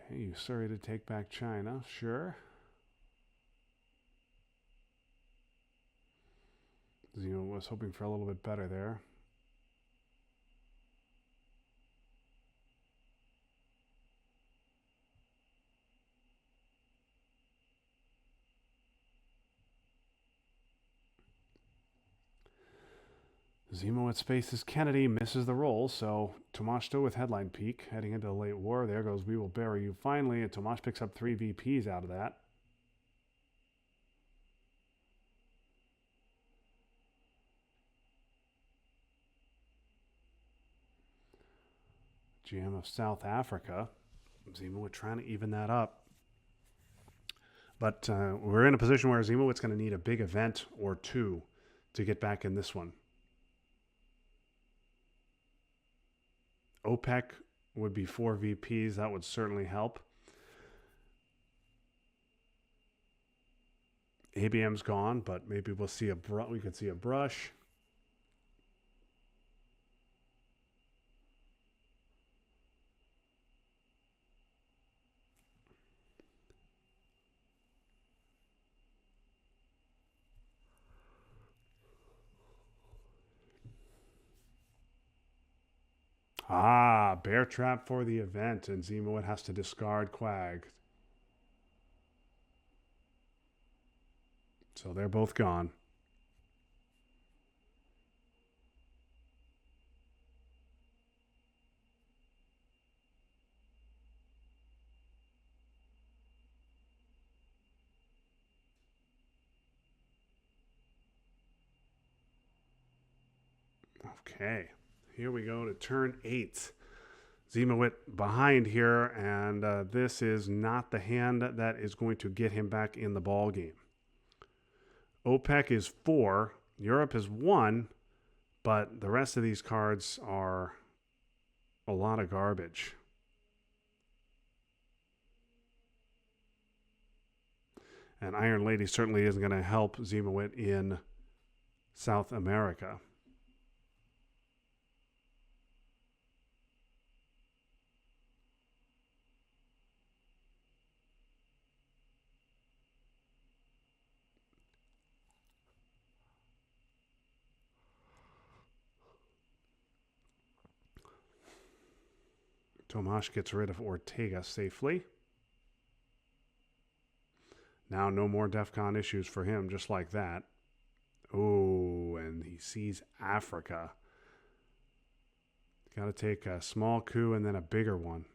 Okay, you sorry to take back China. Sure. Ziemowit was hoping for a little bit better there. Ziemowit spaces Kennedy, misses the roll, so Tomas still with headline peak, heading into the late war. There goes We Will Bury You finally, and Tomas picks up 3 VPs out of that. GM of South Africa. Ziemowit trying to even that up. But we're in a position where Ziemowit's going to need a big event or 2 to get back in this one. OPEC would be 4 VPs. That would certainly help. ABM's gone, but maybe we'll see we could see a brush. Ah, bear trap for the event, and Ziemowit has to discard Quag. So they're both gone. Okay, here we go to turn 8. Ziemowit behind here, and this is not the hand that is going to get him back in the ball game. OPEC is 4, Europe is 1, but the rest of these cards are a lot of garbage. And Iron Lady certainly isn't going to help Ziemowit in South America. Tomas gets rid of Ortega safely. Now no more DEFCON issues for him, just like that. Oh, and he sees Africa. Got to take a small coup and then a bigger one.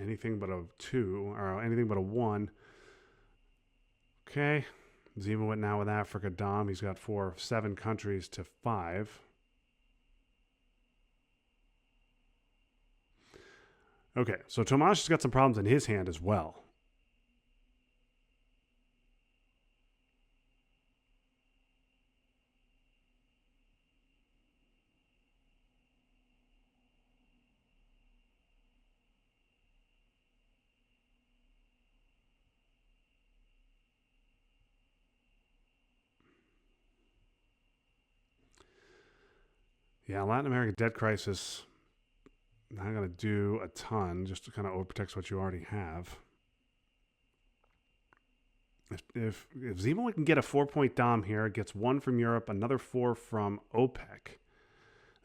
Anything but a 2, or anything but a 1. Okay. Ziemowit now with Africa Dom. He's got 7 countries to 5. Okay, so Tomas has got some problems in his hand as well. Yeah, Latin American debt crisis, not going to do a ton, just to kind of overprotect what you already have. If Ziemowit can get a 4-point dom here, gets 1 from Europe, another 4 from OPEC.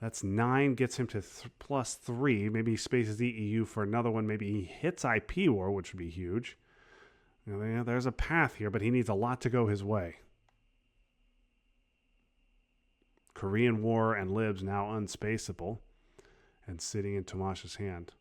That's 9, gets him to +3. Maybe he spaces the EU for another one. Maybe he hits IP war, which would be huge. There's a path here, but he needs a lot to go his way. Korean War and Libs now unspaceable and sitting in Tomas's hand.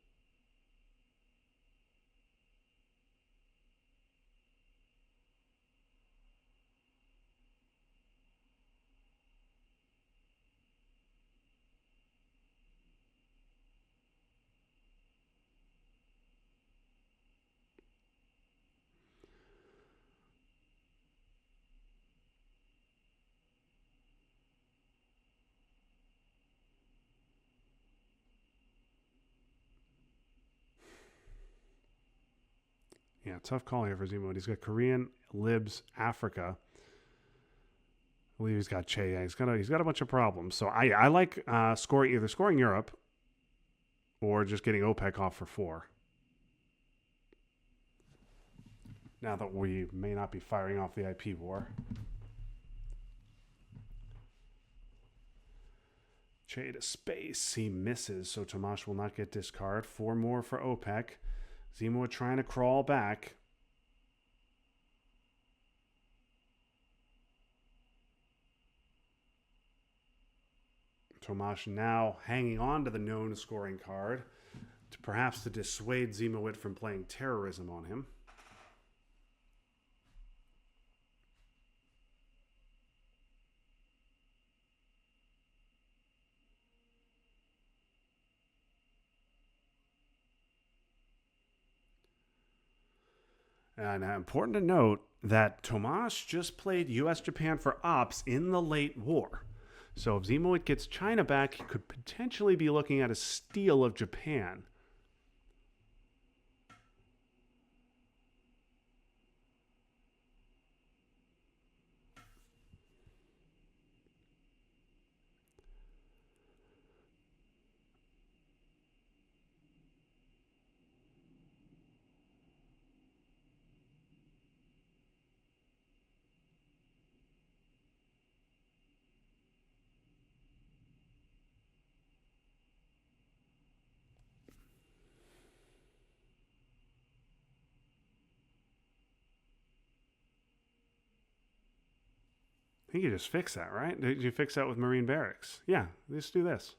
Yeah, tough call here for Ziemowit. He's got Korean, Libs, Africa. I believe he's got Che. Yeah, he's got a bunch of problems. So I like either scoring Europe or just getting OPEC off for 4. Now that we may not be firing off the IP war. Che to space. He misses, so Tomas will not get discard. 4 more for OPEC. Ziemowit trying to crawl back. Tomas now hanging on to the known scoring card, perhaps to dissuade Ziemowit from playing terrorism on him. And important to note that Tomas just played U.S.-Japan for ops in the late war. So if Ziemowit gets China back, he could potentially be looking at a steal of Japan. I think you just fix that, right? Did you fix that with Marine Barracks? Yeah, let's do this.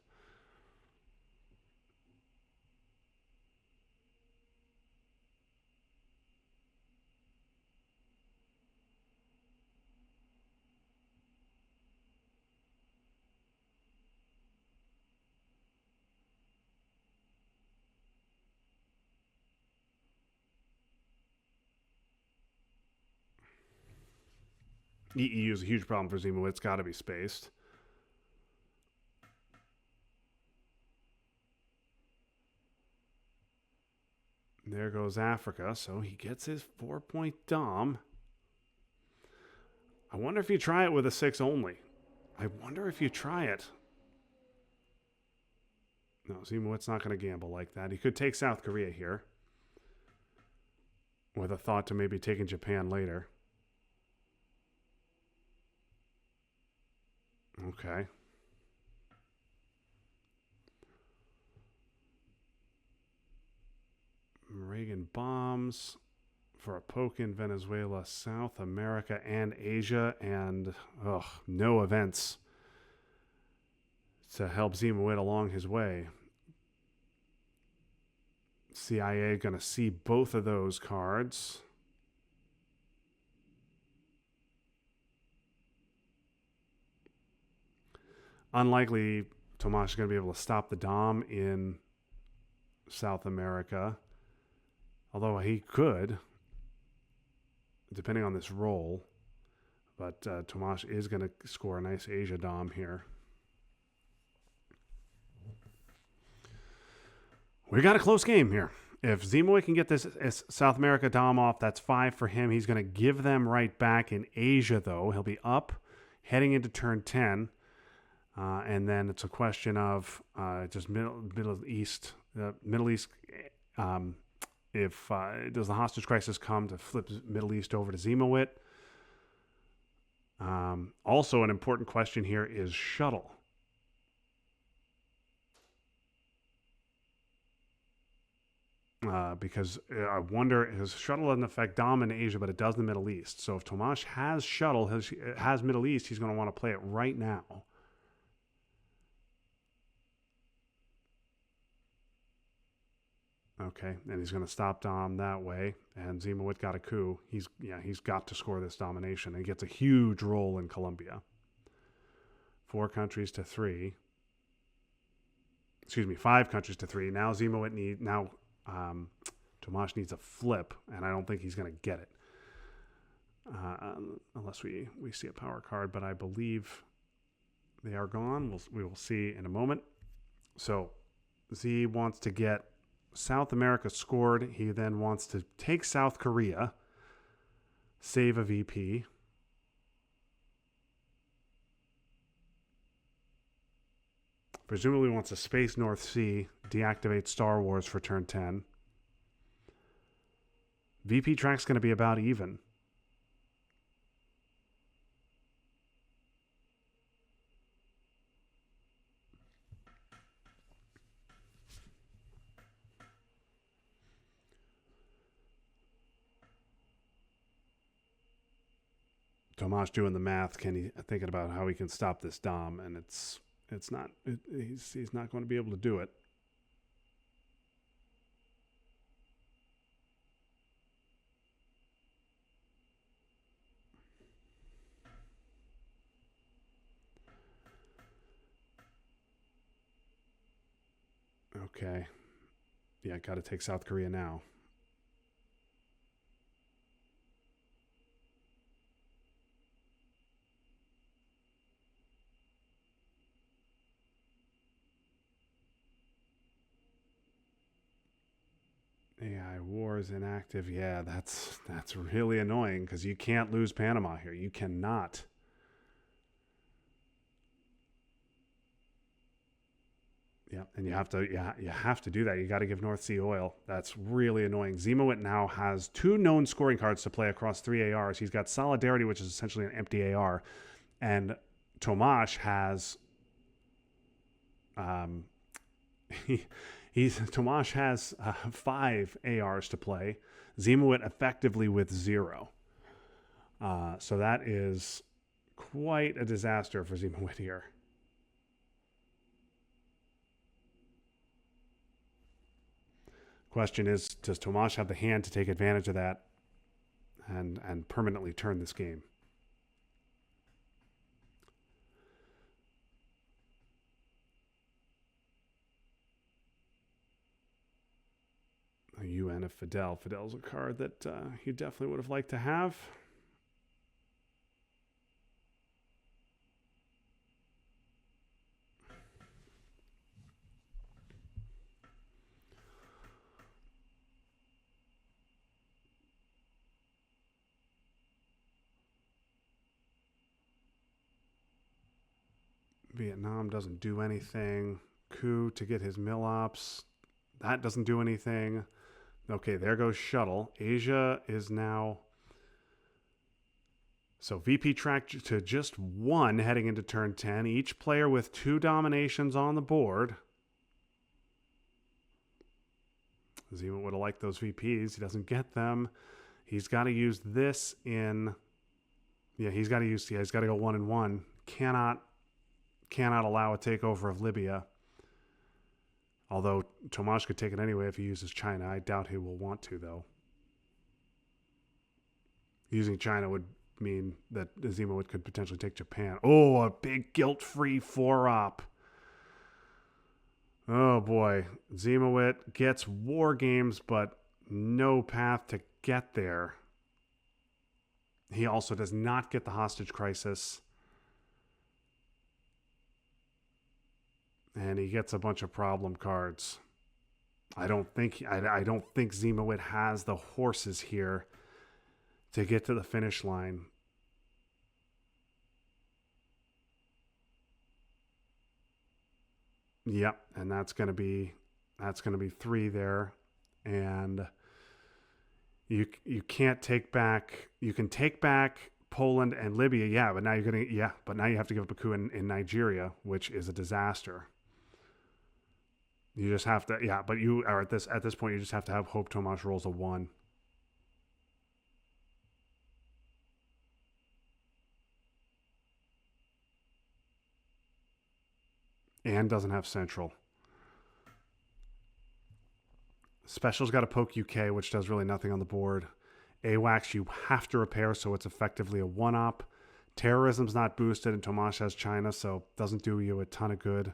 EU is a huge problem for Ziemowit. It's got to be spaced. There goes Africa. So he gets his 4-point dom. I wonder if you try it with a 6 only. I wonder if you try it. No, Ziemowit's not going to gamble like that. He could take South Korea here, with a thought to maybe taking Japan later. Okay. making bombs for a poke in Venezuela, South America, and Asia, and no events to help Ziemowit along his way. CIA going to see both of those cards. Unlikely Tomas is going to be able to stop the Dom in South America. Although he could, depending on this roll. But Tomas is going to score a nice Asia Dom here. We got a close game here. If Ziemowit can get this South America Dom off, that's 5 for him. He's going to give them right back in Asia, though. He'll be up, heading into turn 10. And then it's a question of just Middle East. If does the hostage crisis come to flip Middle East over to Ziemowit? Also, an important question here is shuttle. Because I wonder, his shuttle doesn't affect Dom in Asia, but it does in the Middle East. So if Tomas has shuttle, has Middle East, he's going to want to play it right now. Okay, and he's going to stop Dom that way. And Ziemowit got a coup. He's got to score this domination. And he gets a huge roll in Colombia. 4 countries to 3. Excuse me, 5 countries to 3. Now Ziemowit Tomas needs a flip, and I don't think he's going to get it. Unless we see a power card, but I believe they are gone. We will see in a moment. So Z wants to get South America scored. He then wants to take South Korea, save a VP. Presumably wants to space North Sea, deactivate Star Wars for turn 10. VP track's going to be about even. Tomas doing the math, thinking about how he can stop this Dom, and he's not going to be able to do it. Okay. Yeah, got to take South Korea now. AI war is inactive. Yeah, that's really annoying because you can't lose Panama here. You cannot. Yeah, and you have to do that. You got to give North Sea oil. That's really annoying. Ziemowit now has 2 known scoring cards to play across 3 ARs. He's got Solidarity, which is essentially an empty AR, and Tomas has Tomas has 5 ARs to play. Ziemowit effectively with 0. So that is quite a disaster for Ziemowit here. Question is, does Tomas have the hand to take advantage of that and permanently turn this game? A UN of Fidel. Fidel's a card that he definitely would have liked to have. Vietnam doesn't do anything. Coup to get his mill ops. That doesn't do anything. Okay, there goes shuttle. Asia is now... So VP track to just 1 heading into turn 10. Each player with 2 dominations on the board. Ziemowit would have liked those VPs. He doesn't get them. He's got to use this in... Yeah, he's got to go 1-1. Cannot allow a takeover of Libya. Although Tomas could take it anyway if he uses China. I doubt he will want to, though. Using China would mean that Ziemowit could potentially take Japan. Oh, a big guilt-free 4-op. Oh, boy. Ziemowit gets war games, but no path to get there. He also does not get the hostage crisis. And he gets a bunch of problem cards. I don't think Ziemowit has the horses here to get to the finish line. Yep, and that's going to be 3 there, and you can't take back. You can take back Poland and Libya, but now you have to give up a coup in Nigeria, which is a disaster. You just have to, but you are at this point. You just have to have hope Tomas rolls a 1. And doesn't have Central. Special's got to poke UK, which does really nothing on the board. AWACS you have to repair, so it's effectively a 1-op. Terrorism's not boosted, and Tomas has China, so doesn't do you a ton of good.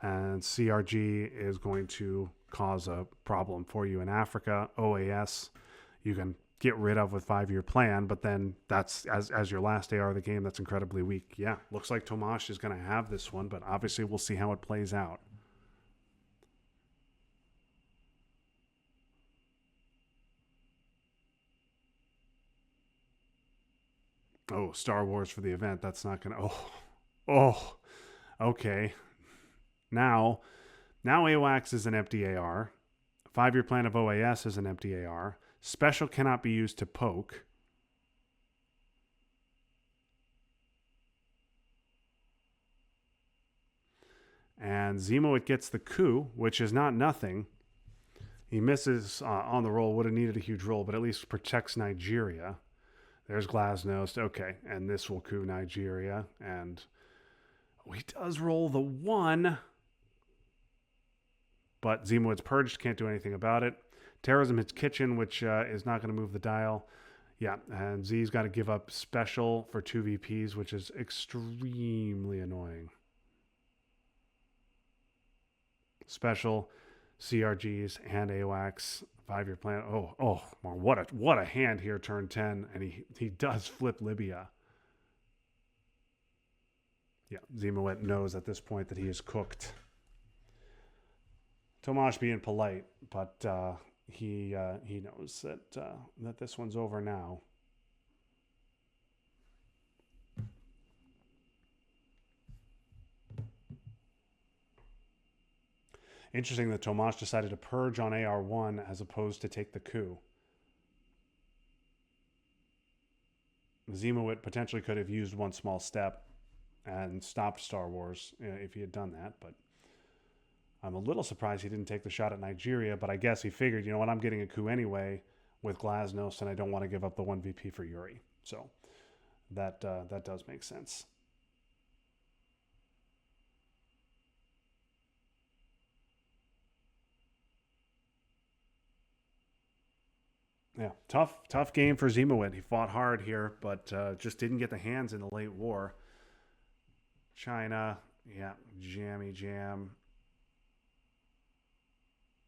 And CRG is going to cause a problem for you in Africa. OAS you can get rid of with 5-year plan, but then that's as your last AR of the game, that's incredibly weak. Yeah, looks like Tomas is going to have this one, but obviously we'll see how it plays out. Oh, Star Wars for the event. That's not going to... Oh, okay. Now AWACS is an empty AR. 5-year plan of OAS is an empty AR. Special cannot be used to poke. And Ziemowit gets the coup, which is not nothing. He misses on the roll. Would have needed a huge roll, but at least protects Nigeria. There's Glasnost. Okay, and this will coup Nigeria. And he does roll the 1. But Ziemowit's purged, can't do anything about it. Terrorism hits Kitchen, which is not going to move the dial. Yeah, and Z's got to give up Special for 2 VPs, which is extremely annoying. Special, CRGs, and AWACS. 5-year plan. Oh, what a hand here, turn 10. And he does flip Libya. Yeah, Ziemowit knows at this point that he is cooked. Tomas being polite, but he knows that this one's over now. Interesting that Tomas decided to purge on AR1 as opposed to take the coup. Ziemowit potentially could have used one small step and stopped Star Wars if he had done that, but I'm a little surprised he didn't take the shot at Nigeria, but I guess he figured, you know what, I'm getting a coup anyway with Glasnost, and I don't want to give up the 1 VP for Yuri. So that does make sense. Yeah, tough game for Ziemowit. He fought hard here, but just didn't get the hands in the late war. China, yeah, jammy jam.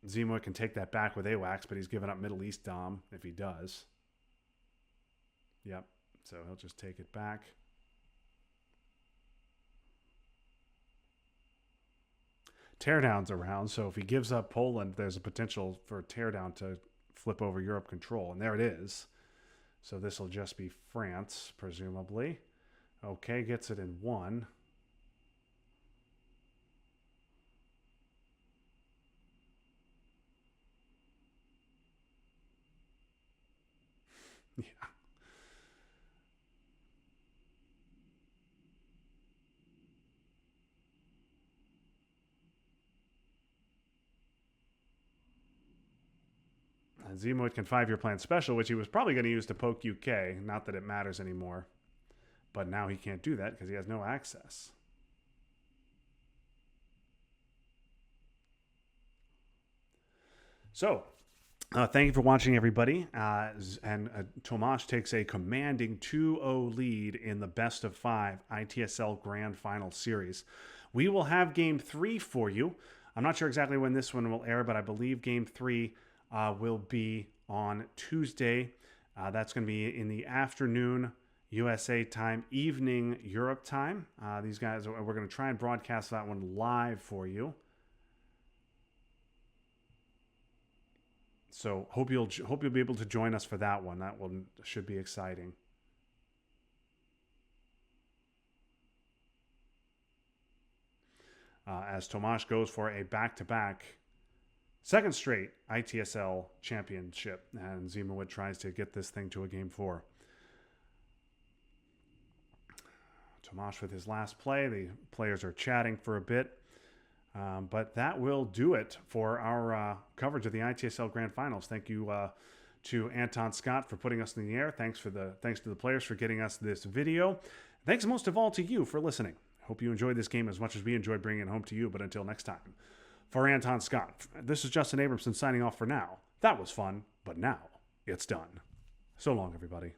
Ziemowit can take that back with AWACS, but he's given up Middle East Dom if he does. Yep, so he'll just take it back. Teardown's around, so if he gives up Poland, there's a potential for teardown to flip over Europe control, and there it is. So this will just be France, presumably. Okay, gets it in 1. Yeah. Ziemowit can 5-year plan special, which he was probably going to use to poke UK. Not that it matters anymore. But now he can't do that because he has no access. So, thank you for watching, everybody. Tomas takes a commanding 2-0 lead in the best of 5 ITSL Grand Final Series. We will have Game 3 for you. I'm not sure exactly when this one will air, but I believe Game 3 will be on Tuesday. That's going to be in the afternoon USA time, evening Europe time. These guys, we're going to try and broadcast that one live for you. So hope you'll be able to join us for that one. That one should be exciting. As Tomas goes for a back-to-back, second straight ITSL championship, and Ziemowit tries to get this thing to a Game 4. Tomas with his last play. The players are chatting for a bit. But that will do it for our coverage of the ITSL Grand Finals. Thank you to Anton Scott for putting us in the air. Thanks to the players for getting us this video. Thanks most of all to you for listening. Hope you enjoyed this game as much as we enjoyed bringing it home to you. But until next time, for Anton Scott, this is Justin Abramson signing off for now. That was fun, but now it's done. So long, everybody.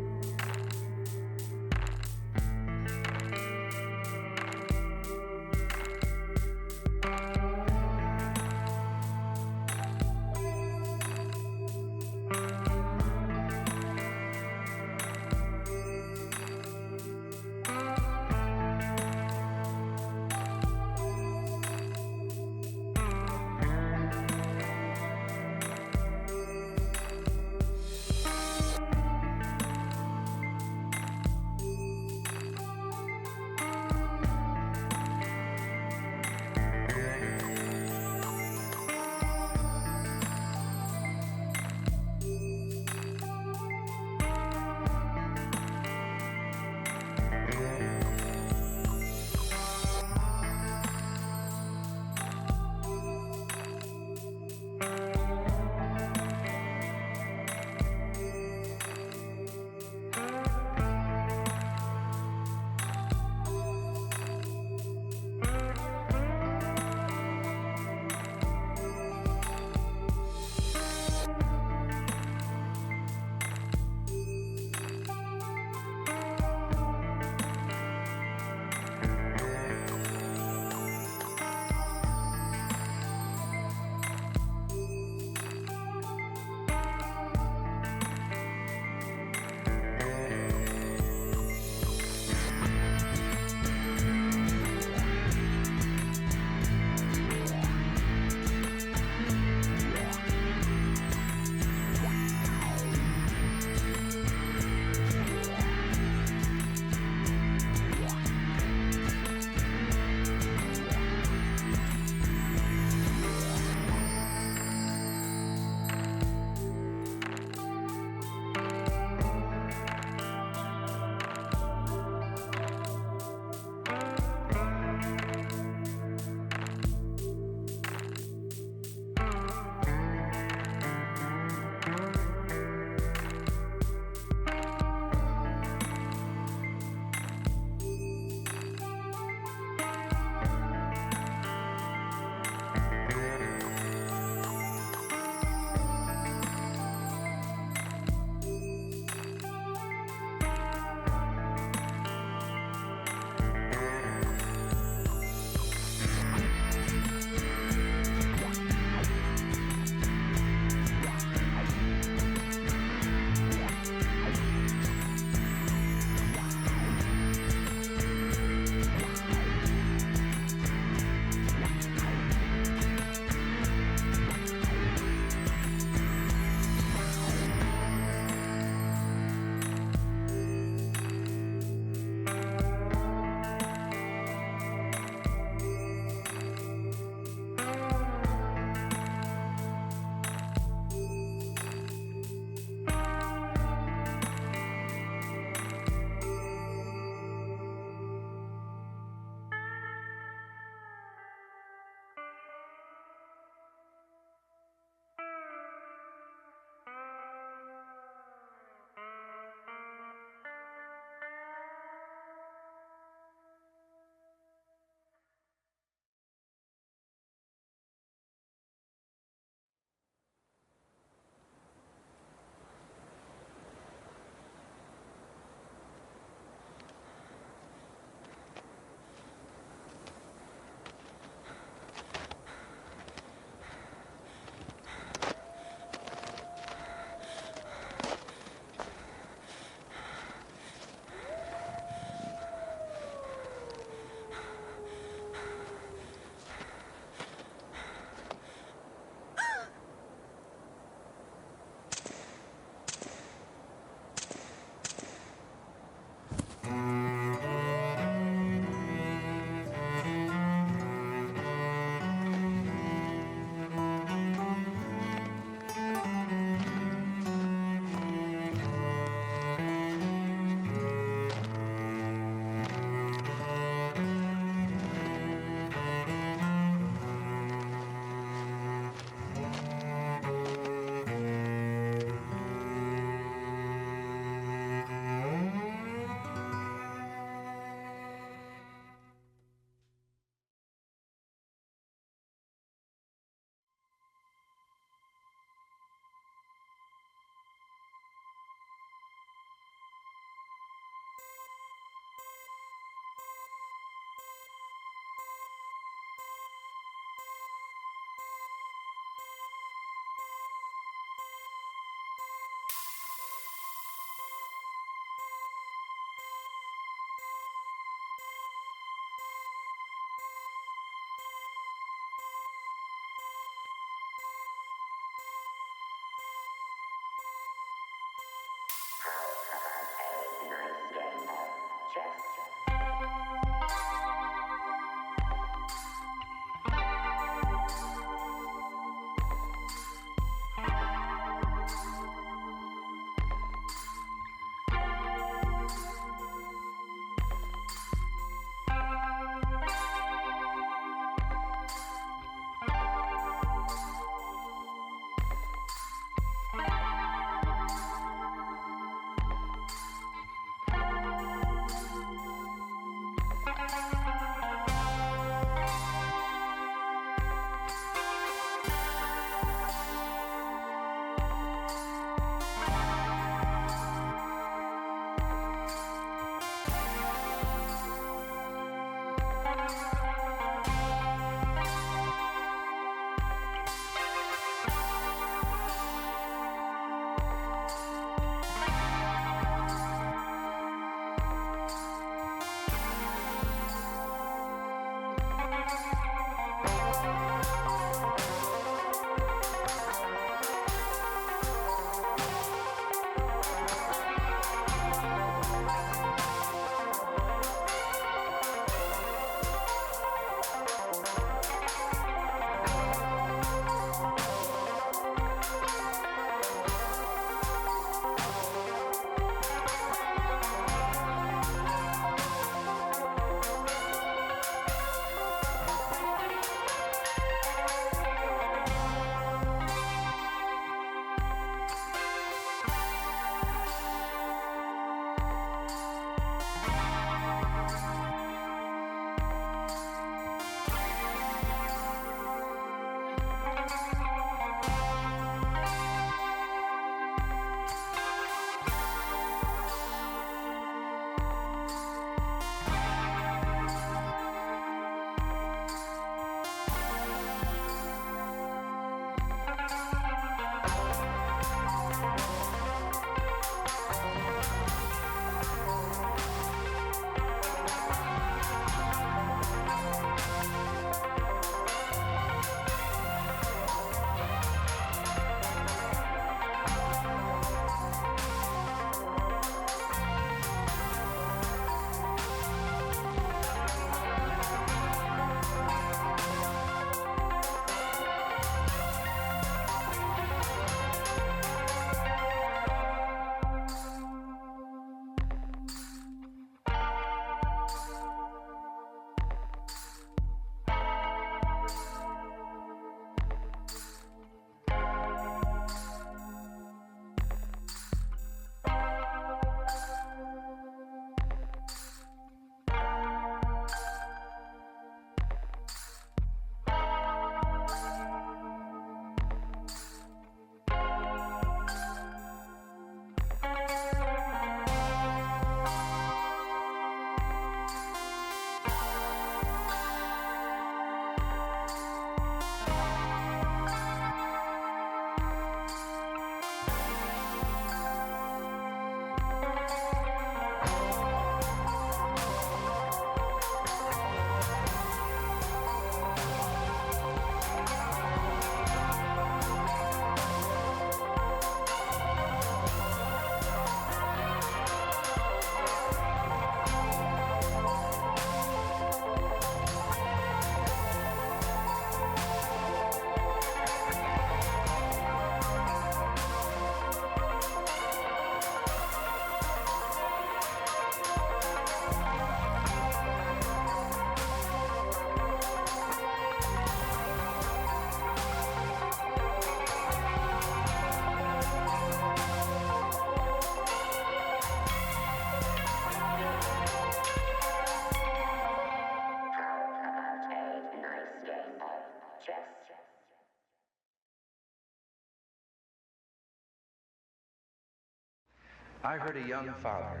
I heard a young father,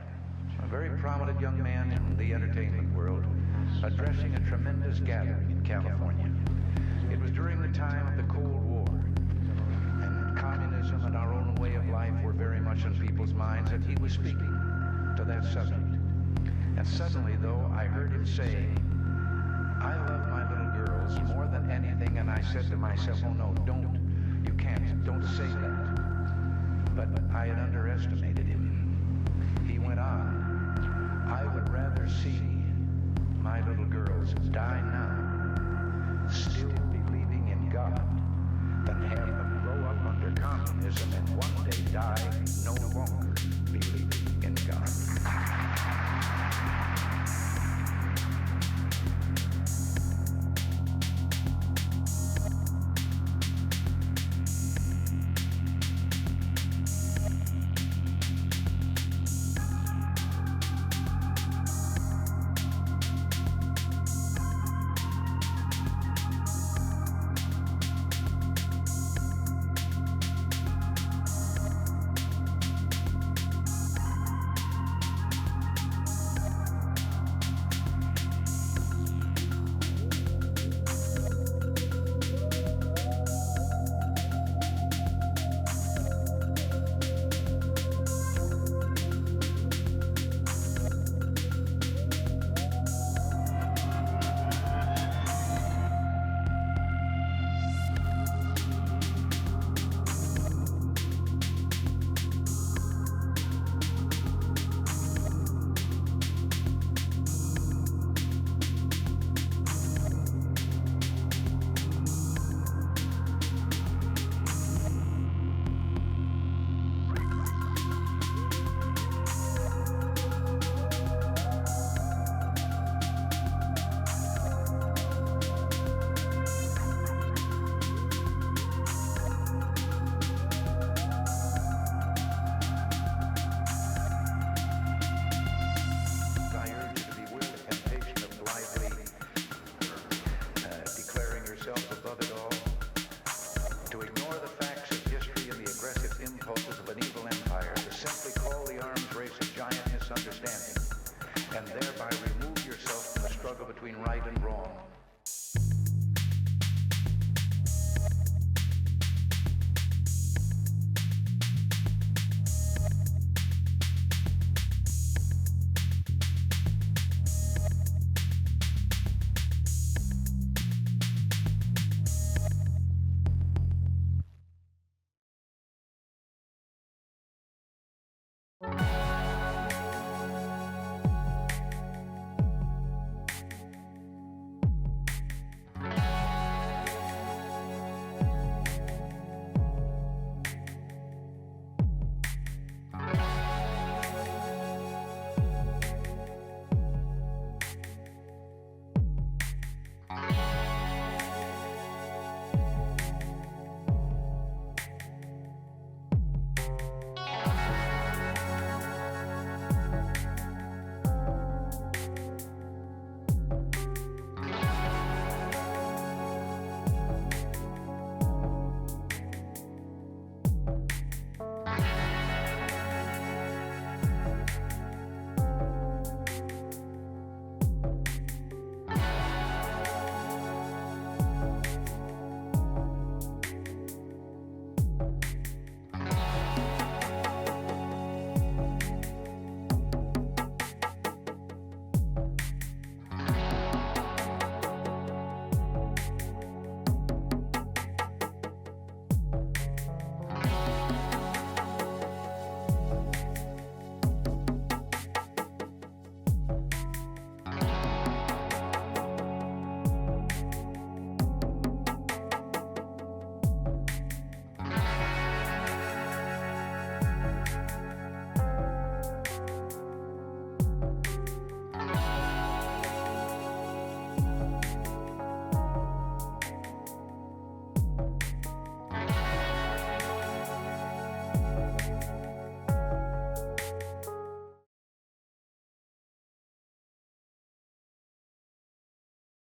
a very prominent young man in the entertainment world, addressing a tremendous gathering in California. It was during the time of the Cold War, and communism and our own way of life were very much on people's minds, and he was speaking to that subject. And suddenly, though, I heard him say, "I love my little girls more than anything," and I said to myself, "Oh no, don't say that." But I had underestimated him. die no longer believing in God. And thereby remove yourself from the struggle between right and wrong.